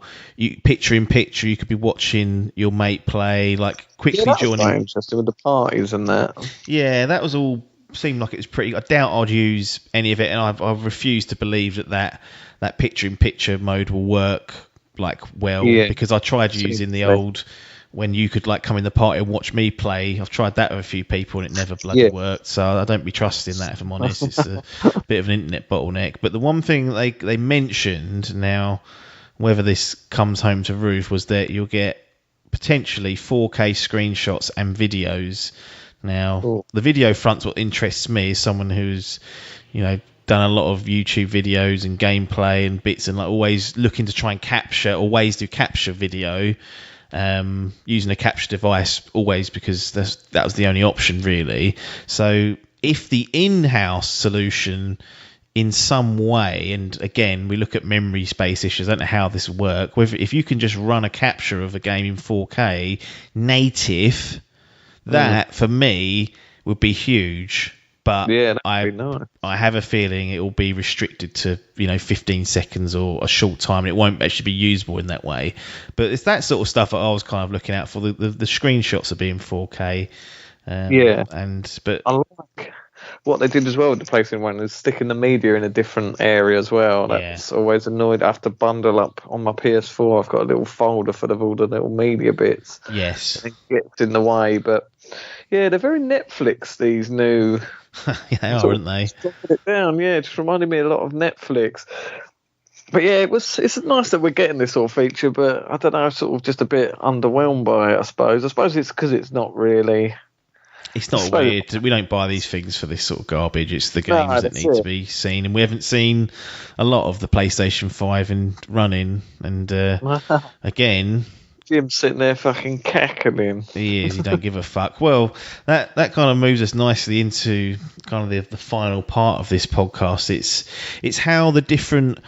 picture in picture, you could be watching your mate play, like quickly joining. Interesting with the parties and that. Yeah, that was all. Seemed like it was pretty. I doubt I'd use any of it, and I've refused to believe that picture in picture mode will work because I tried using the old when you could like come in the party and watch me play. I've tried that with a few people and it never bloody worked. So I don't be trusting that, if I'm honest. It's a bit of an internet bottleneck. But the one thing they mentioned now, whether this comes home to roof, was that you'll get potentially 4K screenshots and videos. Now, the video front's what interests me as someone who's, done a lot of YouTube videos and gameplay and bits, and like always looking to try and capture or ways to capture video, using a capture device always, because that was the only option really. So if the in-house solution in some way, and again we look at memory space issues, I don't know how this would work, if you can just run a capture of a game in 4K native, that for me would be huge. But I have a feeling it will be restricted to 15 seconds or a short time, and it won't actually be usable in that way. But it's that sort of stuff that I was kind of looking out for. The screenshots are being 4K. But I like what they did as well with the PlayStation 1 is sticking the media in a different area as well. That's always annoyed. I have to bundle up on my PS4. I've got a little folder full of all the little media bits. Yes. It gets in the way, but yeah, they're very Netflix, these new. They are, aren't they? Dropping it down, it just reminded me a lot of Netflix. But yeah, it's nice that we're getting this sort of feature, but I don't know, sort of just a bit underwhelmed by it, I suppose. I suppose it's because it's not really. It's not weird. We don't buy these things for this sort of garbage. It's the games that need to be seen, and we haven't seen a lot of the PlayStation 5 running. And again, Jim's sitting there fucking cackling. He is. He don't give a fuck. Well, that kind of moves us nicely into kind of the final part of this podcast. It's how the different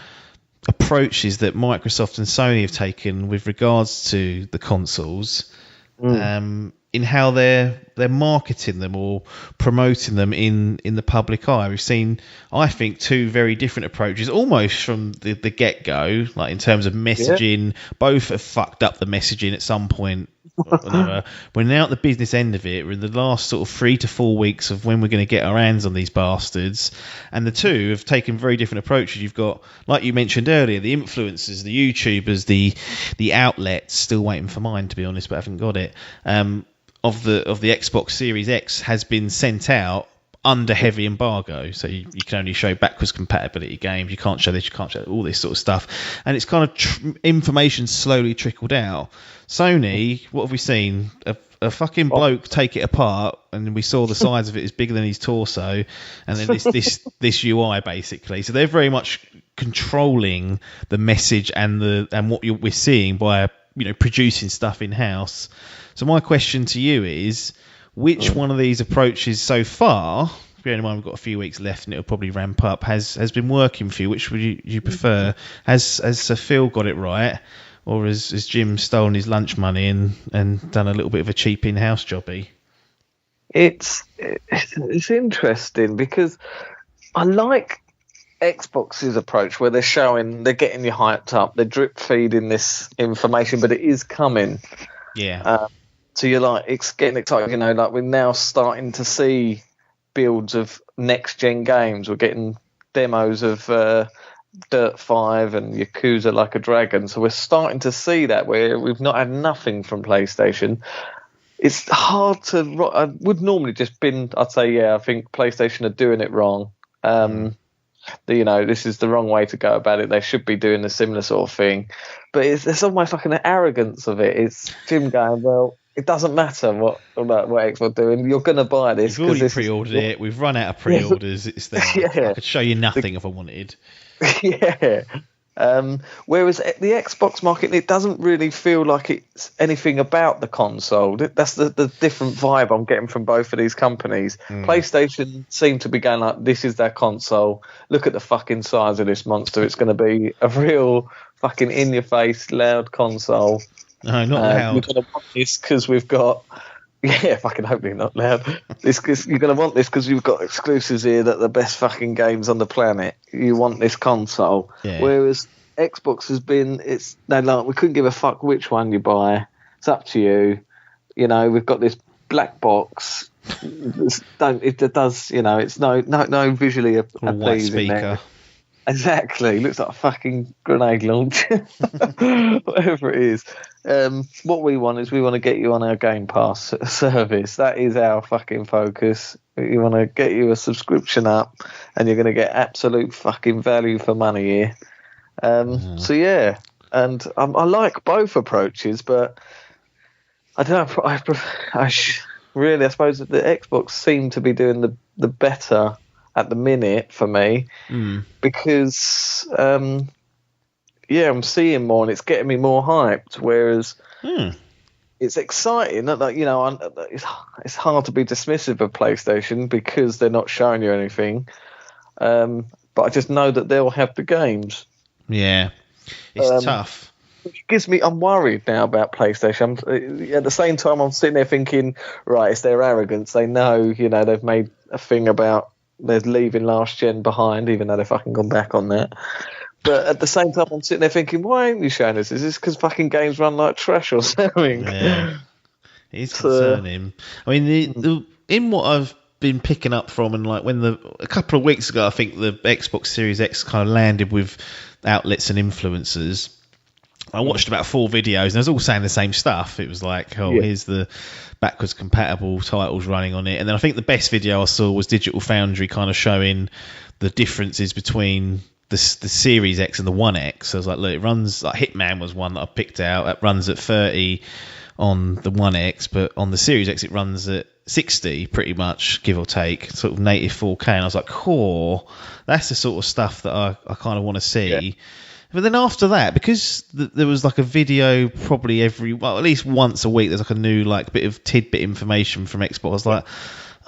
approaches that Microsoft and Sony have taken with regards to the consoles, in how they're marketing them or promoting them in the public eye. We've seen, I think, two very different approaches almost from the get-go, like in terms of messaging. Both have fucked up the messaging at some point or another. We're now at the business end of it. We're in the last sort of 3 to 4 weeks of when we're going to get our hands on these bastards, and the two have taken very different approaches. You've got, like you mentioned earlier, the influencers, the YouTubers, the outlets. Still waiting for mine, to be honest, but I haven't got it. Of the Xbox Series X has been sent out under heavy embargo, so you can only show backwards compatibility games. You can't show this, you can't show all this sort of stuff, and it's kind of information slowly trickled out. Sony, what have we seen? A fucking bloke take it apart, and we saw the size of it is bigger than his torso, and then this UI basically. So they're very much controlling the message and what we're seeing by producing stuff in house. So my question to you is, which one of these approaches so far, bearing in mind we've got a few weeks left and it'll probably ramp up, has been working for you? Which would you prefer? Has Sir Phil got it right, or has Jim stolen his lunch money and done a little bit of a cheap in-house jobby? It's interesting because I like Xbox's approach where they're getting you hyped up, they're drip feeding this information, but it is coming. Yeah. So you're like, it's getting excited, like we're now starting to see builds of next gen games. We're getting demos of Dirt 5 and Yakuza Like a Dragon. So we're starting to see that where we've not had nothing from PlayStation. it's hard to. I would normally just I'd say, yeah, I think PlayStation are doing it wrong. This is the wrong way to go about it. They should be doing a similar sort of thing. But it's almost like an arrogance of it. It's Jim going, well, it doesn't matter what Xbox are doing. You're going to buy this. We've already pre-ordered it. We've run out of pre-orders. It's there. I could show you nothing if I wanted. Yeah. Whereas the Xbox market, it doesn't really feel like it's anything about the console. That's the different vibe I'm getting from both of these companies. PlayStation seem to be going like, this is their console. Look at the fucking size of this monster. It's going to be a real fucking in-your-face, loud console. No, not loud. We're going to want this because we've got... Yeah, fucking hopefully not loud. You're going to want this because you've got exclusives here that are the best fucking games on the planet. You want this console. Yeah. Whereas Xbox has been, they're like, we couldn't give a fuck which one you buy. It's up to you. We've got this black box. It's no visually appeasing. White speaker. Exactly. Looks like a fucking grenade launcher. Whatever it is. What we want is we want to get you on our Game Pass service. That is our fucking focus. We want to get you a subscription up and you're going to get absolute fucking value for money here. So yeah, and I like both approaches, but I don't know. I suppose that the Xbox seem to be doing the better at the minute for me because I'm seeing more and it's getting me more hyped. Whereas it's exciting that it's hard to be dismissive of PlayStation because they're not showing you anything. But I just know that they'll have the games. Yeah, it's tough. I'm worried now about PlayStation. At the same time, I'm sitting there thinking, right, it's their arrogance. They know, they've made a thing about they're leaving last gen behind, even though they've fucking gone back on that. But at the same time, I'm sitting there thinking, why ain't you showing us? Is this because fucking games run like trash or something? Yeah, it's concerning. I mean, in what I've been picking up from, and like a couple of weeks ago, I think the Xbox Series X kind of landed with outlets and influencers. I watched about 4 videos and they was all saying the same stuff. It was like, here's the backwards compatible titles running on it. And then I think the best video I saw was Digital Foundry kind of showing the differences between the Series X and the One X. So I was like, look, it runs like Hitman was one that I picked out. It runs at 30 on the One X, but on the Series X it runs at 60 pretty much, give or take, sort of native 4K. And I was like, cool, that's the sort of stuff that I kind of want to see. Yeah. But then after that, because there was like a video probably at least once a week, there's like a new like bit of tidbit information from Xbox. I was like,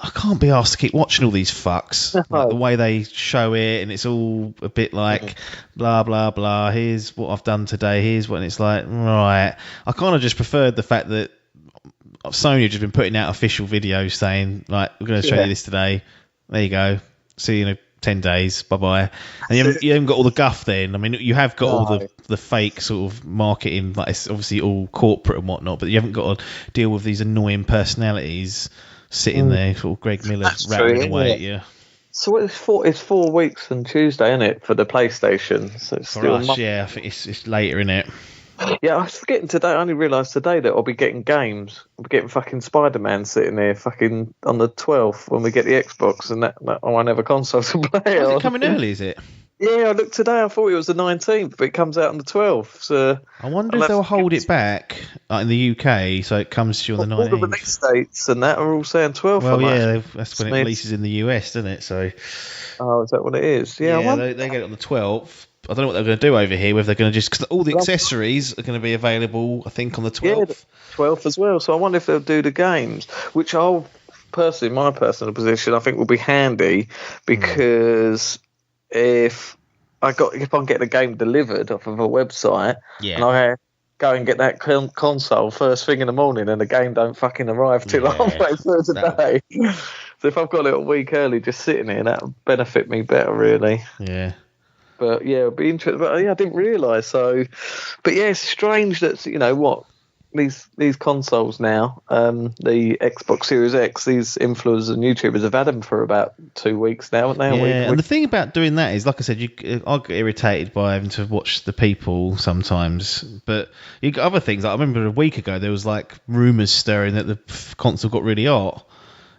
I can't be asked to keep watching all these fucks. Like the way they show it, and it's all a bit like blah blah blah. Here's what I've done today. Here's what, and it's like, right. I kind of just preferred the fact that Sony have just been putting out official videos saying like, we're going to show you this today. There you go. See you in 10 days, bye-bye. And you haven't got all the guff then. I mean, you have got all the fake sort of marketing, like it's obviously all corporate and whatnot, but you haven't got to deal with these annoying personalities sitting there, sort of Greg Miller rattling away at you. So it's 4 weeks on Tuesday, isn't it, for the PlayStation? So it's for us, I think it's later, isn't it? Yeah, I was forgetting today. I only realised today that I'll be getting games. I'll be getting fucking Spider-Man sitting there fucking on the 12th when we get the Xbox, and that I won't have a console to play on. Is it coming early, is it? Yeah, I looked today. I thought it was the 19th, but it comes out on the 12th. So I wonder if they'll hold it back in the UK so it comes to you on the 19th. All the release dates and that are all saying 12th. Well, yeah, that's when it releases in the US, doesn't it? So. Oh, is that what it is? Yeah, they get it on the 12th. I don't know what they're going to do over here, whether they're going to just... Because all the accessories are going to be available, I think, on the 12th. Yeah, the 12th as well. So I wonder if they'll do the games, which I'll personally, my personal position, I think will be handy because if I can get the game delivered off of a website and I go and get that console first thing in the morning and the game don't fucking arrive till halfway through the day. So if I've got it a week early just sitting here, that would benefit me better, really. Yeah. But yeah, it'd be interesting. But yeah, I didn't realise. So, but yeah, it's strange that these consoles now, the Xbox Series X, these influencers and YouTubers have had them for about 2 weeks now, haven't they? Yeah, and the thing about doing that is, like I said, I get irritated by having to watch the people sometimes. But you got other things. Like, I remember a week ago there was like rumours stirring that the console got really hot.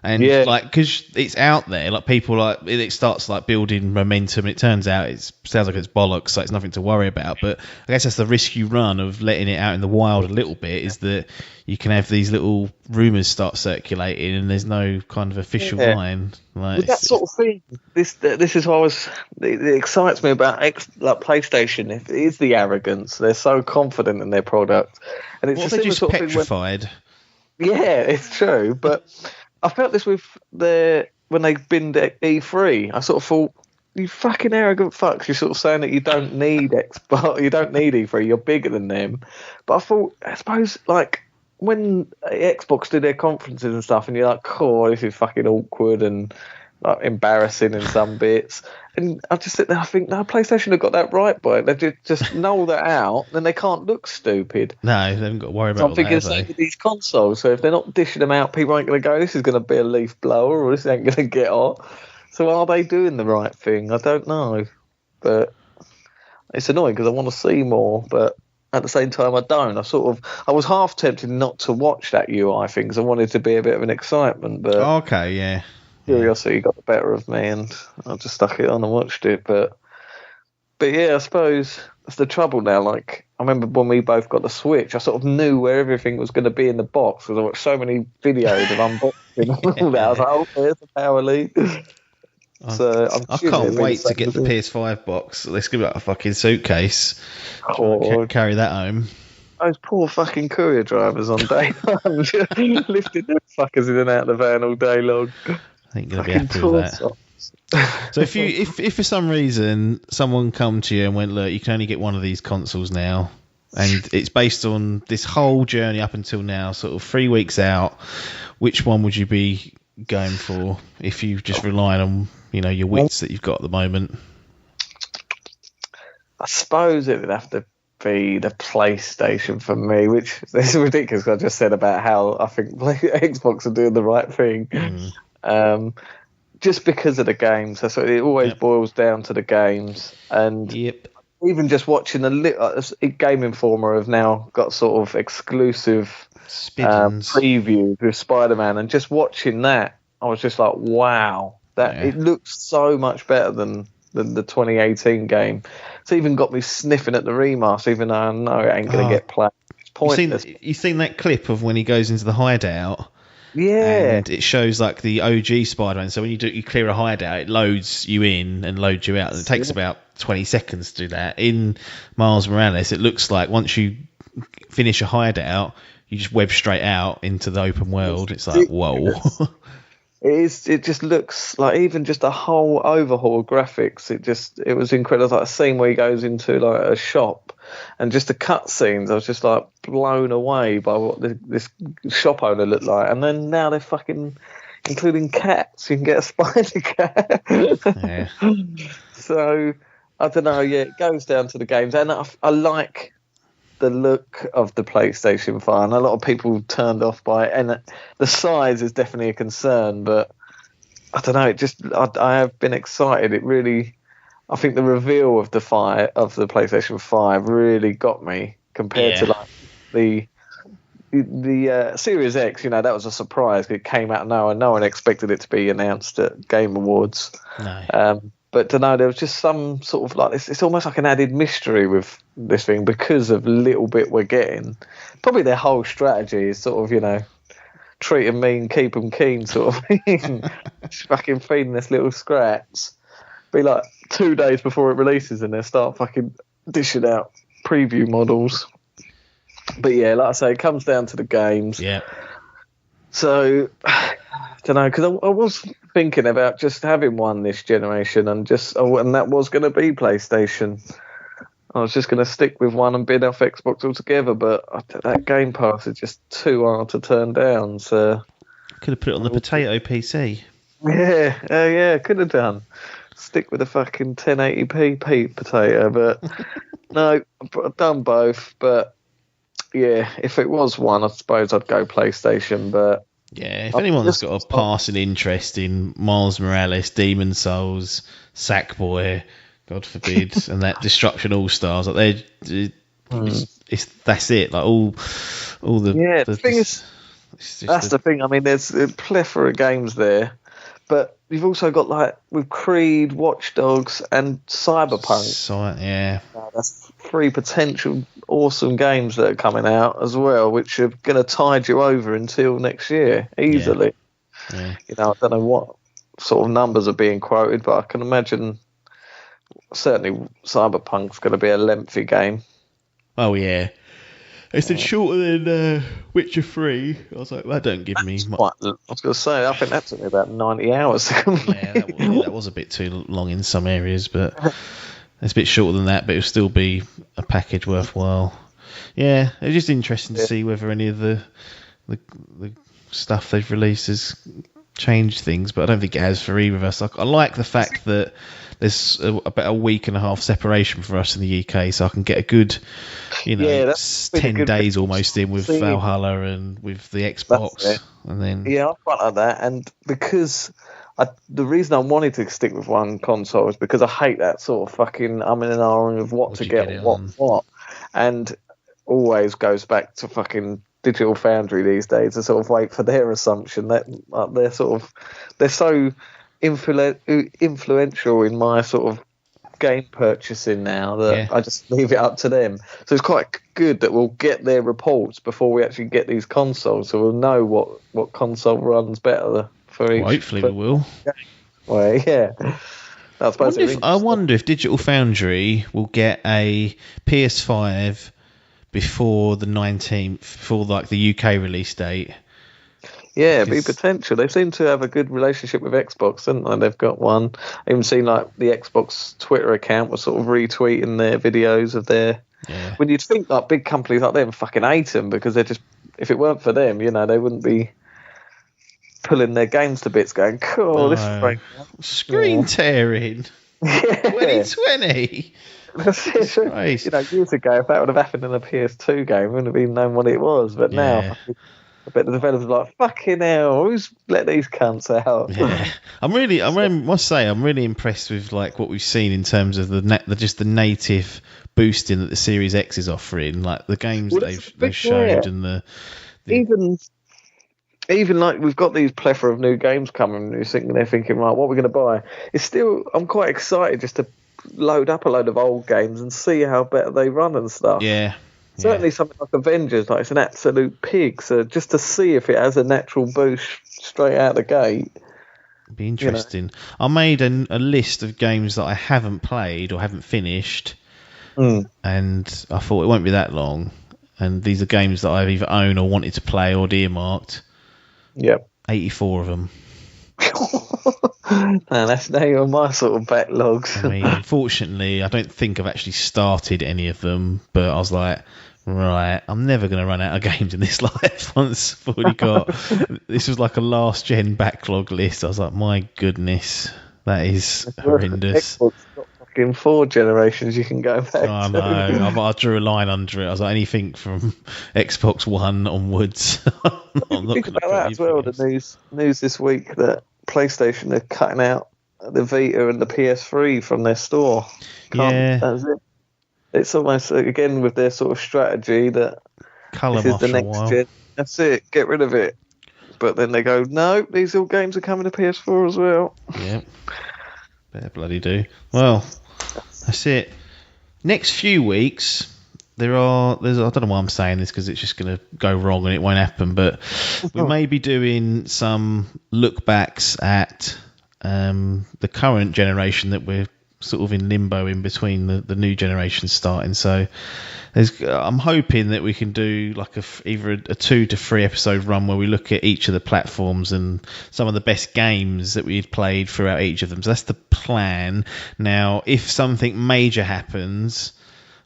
And like, because it's out there, like people like it starts like building momentum. It turns out it sounds like it's bollocks, so it's nothing to worry about. But I guess that's the risk you run of letting it out in the wild a little bit, is that you can have these little rumours start circulating, and there's no kind of official line. Like with that sort of thing, this is what it excites me about PlayStation. It is the arrogance. They're so confident in their product, and it's they're just petrified. It's true, but. I felt this with when they binned E3. I sort of thought, you fucking arrogant fucks, you're sort of saying that you don't need Xbox, you don't need E3, you're bigger than them. But I suppose, like, when Xbox do their conferences and stuff, and you're like, oh, this is fucking awkward and like embarrassing in some bits. And I just sit there, I think, no, PlayStation have got that right, boy. They just null that out, then they can't look stupid. No, they haven't got to worry about that. I'm thinking with these consoles, so if they're not dishing them out, people aren't going to go, this is going to be a leaf blower, or this ain't going to get hot. So are they doing the right thing? I don't know. But it's annoying because I want to see more, but at the same time I don't. I was half tempted not to watch that UI thing because I wanted to be a bit of an excitement, but okay, yeah. Curiosity got the better of me, and I just stuck it on and watched it. But yeah, I suppose that's the trouble now. Like, I remember when we both got the Switch, I sort of knew where everything was going to be in the box because I watched so many videos of unboxing and all that. I was like, oh, there's the power lead. So I can't wait to get the PS5 box. Let's give it a fucking suitcase. Carry that home. Those poor fucking courier drivers on day one, lifting them fuckers in and out of the van all day long. I think you'll be happy with that. So if for some reason someone come to you and went, look, you can only get one of these consoles now, and it's based on this whole journey up until now, sort of 3 weeks out, which one would you be going for if you just rely on your wits that you've got at the moment? I suppose it would have to be the PlayStation for me, which is ridiculous. I just said about how I think Xbox are doing the right thing. Just because of the games. So it always boils down to the games. And even just watching Game Informer have now got sort of exclusive previews with Spider-Man, and just watching that, I was just like, wow, it looks so much better than the 2018 game. It's even got me sniffing at the remaster, even though I know it ain't going to get played. It's pointless. You seen that clip of when he goes into the hideout? Yeah. And it shows like the OG Spider-Man. So when you clear a hideout, it loads you in and loads you out. And it takes about 20 seconds to do that. In Miles Morales, it looks like once you finish a hideout, you just web straight out into the open world. It's like, whoa. It just looks like, even just a whole overhaul of graphics. It was incredible. Like a scene where he goes into like a shop, and just the cutscenes, I was just like blown away by what this shop owner looked like. And then now they're fucking including cats. You can get a spider cat. Yeah. So I don't know. Yeah, it goes down to the games, and I like the look of the PlayStation 5. And a lot of people turned off by it, and the size is definitely a concern. But I don't know. I have been excited. It really. I think the reveal of the PlayStation 5 really got me compared to like the Series X. That was a surprise. It came out of nowhere. No one expected it to be announced at Game Awards. No. But to know there was just some sort of like it's almost like an added mystery with this thing because of little bit we're getting. Probably their whole strategy is sort of treat them mean, keep them keen sort of thing. Just fucking feeding us little scraps. Be like 2 days before it releases, and they start fucking dishing out preview models. But yeah, like I say, it comes down to the games. Yeah. So I don't know, because I was thinking about just having one this generation, and that was going to be PlayStation. I was just going to stick with one and bin off Xbox altogether, but that Game Pass is just too hard to turn down. So could have put it on the potato PC. Yeah, could have done. Stick with a fucking 1080p potato, but no, I've done both. But yeah, if it was one, I suppose I'd go PlayStation. But yeah, if anyone's got a passing interest in Miles Morales, Demon Souls, Sackboy, God forbid, and that Destruction All Stars, like that's it. Like all the the thing is, that's the thing. I mean, there's a plethora of games there, but you've also got like with Creed, Watch Dogs, and Cyberpunk. So, yeah, that's 3 potential awesome games that are coming out as well, which are going to tide you over until next year easily. Yeah. You know, I don't know what sort of numbers are being quoted, but I can imagine certainly Cyberpunk's going to be a lengthy game. Oh yeah. It's shorter than Witcher 3. I was like, that don't give me much. I was going to say, I think that took me about 90 hours to complete. Yeah, that was a bit too long in some areas, but it's a bit shorter than that, but it'll still be a package worthwhile. Yeah, it's just interesting to see whether any of the stuff they've released has changed things, but I don't think it has for either of us. I like the fact that there's about a week and a half separation for us in the UK, so I can get a good, 10 days almost in with Valhalla and with the Xbox. And then I quite like that. And because the reason I wanted to stick with one console is because I hate that sort of fucking I'm in an hour of what to get, what. And always goes back to fucking Digital Foundry these days to sort of wait for their assumption that they're so influential in my sort of game purchasing now that I just leave it up to them. So it's quite good that we'll get their reports before we actually get these consoles, so we'll know what console runs better for each. Hopefully we will. Well, yeah. I wonder if Digital Foundry will get a PS5 before the 19th, before like the UK release date. Yeah, it'd be potential. They seem to have a good relationship with Xbox, don't they? They've got one. I even seen like the Xbox Twitter account was sort of retweeting their videos of their. Yeah. When you'd think like big companies like them fucking hate them because they're just, if it weren't for them, they wouldn't be pulling their games to bits, going, "Cool, this is great." Screen tearing. 2020. That's it. Years ago, if that would have happened in a PS2 game, we wouldn't have even known what it was. But now, I bet the developers are like, fucking hell, who's let these cunts out? Yeah. I must say, I'm really impressed with like what we've seen in terms of the native boosting that the Series X is offering, like the games that they've showed and the even like we've got these plethora of new games coming, and they're thinking, right, what are we going to buy? It's still, I'm quite excited just to load up a load of old games and see how better they run and stuff. Yeah. Certainly something like Avengers, like it's an absolute pig. So just to see if it has a natural boost straight out the gate. It'd be interesting. I made a list of games that I haven't played or haven't finished, and I thought it won't be that long. And these are games that I've either owned or wanted to play or earmarked. Yep. 84 of them. Man, that's now on my sort of backlogs. I mean, unfortunately, I don't think I've actually started any of them, but I was like, right, I'm never going to run out of games in this life once I've already got. This was like a last gen backlog list. I was like, my goodness, that is horrendous. Xbox got fucking 4 generations you can go back to. I know. I drew a line under it. I was like, anything from Xbox One onwards. I'm not think about that as well. The news this week that PlayStation are cutting out the Vita and the PS3 from their store. That's it. It's almost again with their sort of strategy that Colour this is the next gen. That's it. Get rid of it. But then they go, no, these all games are coming to PS4 as well. Yep. Better bloody do. Well, that's it. Next few weeks, I don't know why I'm saying this because it's just going to go wrong and it won't happen, but we may be doing some look backs at the current generation that we're sort of in limbo in between the new generation starting. So I'm hoping that we can do like either a 2 to 3 episode run where we look at each of the platforms and some of the best games that we've played throughout each of them. So that's the plan. Now, if something major happens,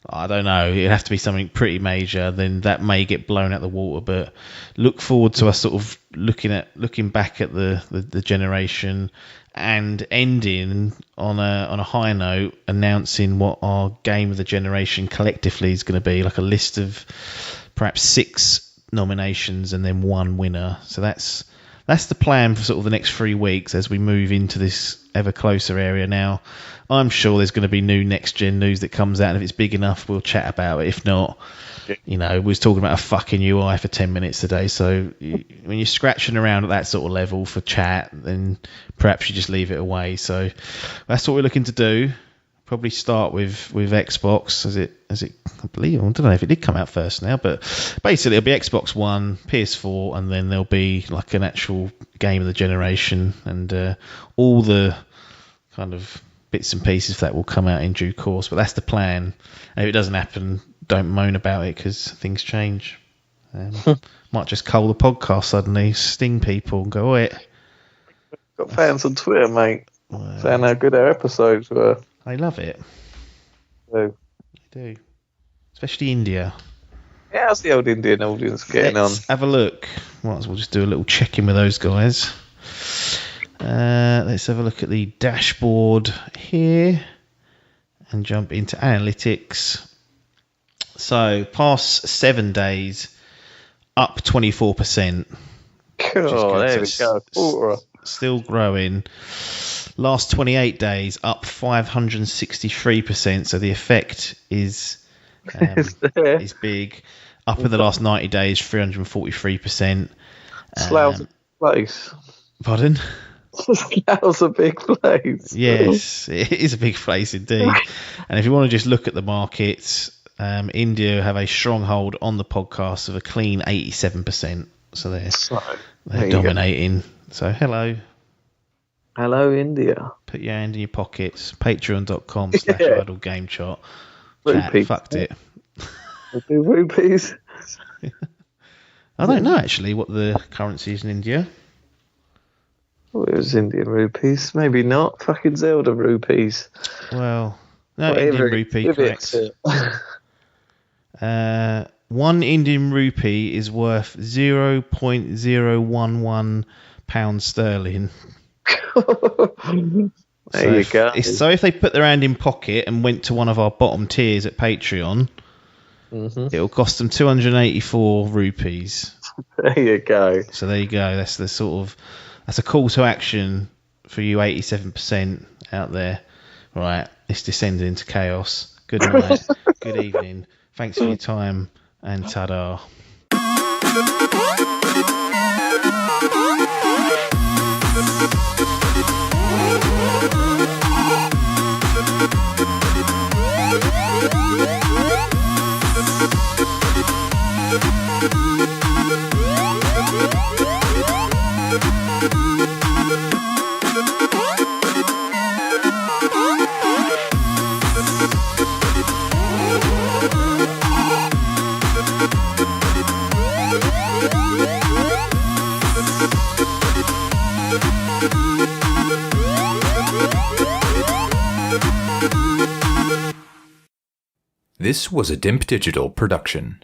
I don't know, it'd have to be something pretty major, then that may get blown out the water, but look forward to us sort of looking back at the generation and ending on a high note, announcing what our game of the generation collectively is going to be, like a list of perhaps 6 nominations and then 1 winner. So that's the plan for sort of the next 3 weeks as we move into this ever closer area. Now, I'm sure there's going to be new next-gen news that comes out, and if it's big enough, we'll chat about it. If not, we was talking about a fucking UI for 10 minutes today, so when you're scratching around at that sort of level for chat, then perhaps you just leave it away. So that's what we're looking to do. Probably start with Xbox, as it I believe, I don't know if it did come out first now, but basically it'll be Xbox One, PS4, and then there'll be like an actual game of the generation, and all the kind of bits and pieces that will come out in due course. But that's the plan. And if it doesn't happen, don't moan about it, because things change. Might just cull the podcast suddenly, sting people, and go, it. Got fans on Twitter, mate, saying how good our episodes were. They love it. So, they do. Especially India. yeah, how's the old Indian audience getting Let's have a look. Might as well just do a little check-in with those guys. Let's have a look at the dashboard here and jump into analytics. So, past 7 days, up 24%. Cool, there we go. Still growing. Last 28 days, up 563%. So the effect is big. Up in the last 90 days, 343%. Slough's a place. Pardon? Slough's a big place. Yes, it is a big place indeed. And if you want to just look at the markets, India have a stronghold on the podcast of a clean 87%. So they're dominating. So hello. Hello, India. Put your hand in your pockets. Patreon.com/idlegameshot. Chat, fucked it. We do rupees. I don't know actually what the currency is in India. Oh, it was Indian rupees. Maybe not. Fucking Zelda rupees. Well, no, Indian rupee, correct. 1 Indian rupee is worth 0.011 pounds sterling. There you go. So if they put their hand in pocket and went to one of our bottom tiers at Patreon, it'll cost them 284 rupees. There you go. So there you go. That's a call to action for you 87% out there. Right, it's descending into chaos. Good night. Good evening. Thanks for your time, and ta-da. This was a Dimp Digital production.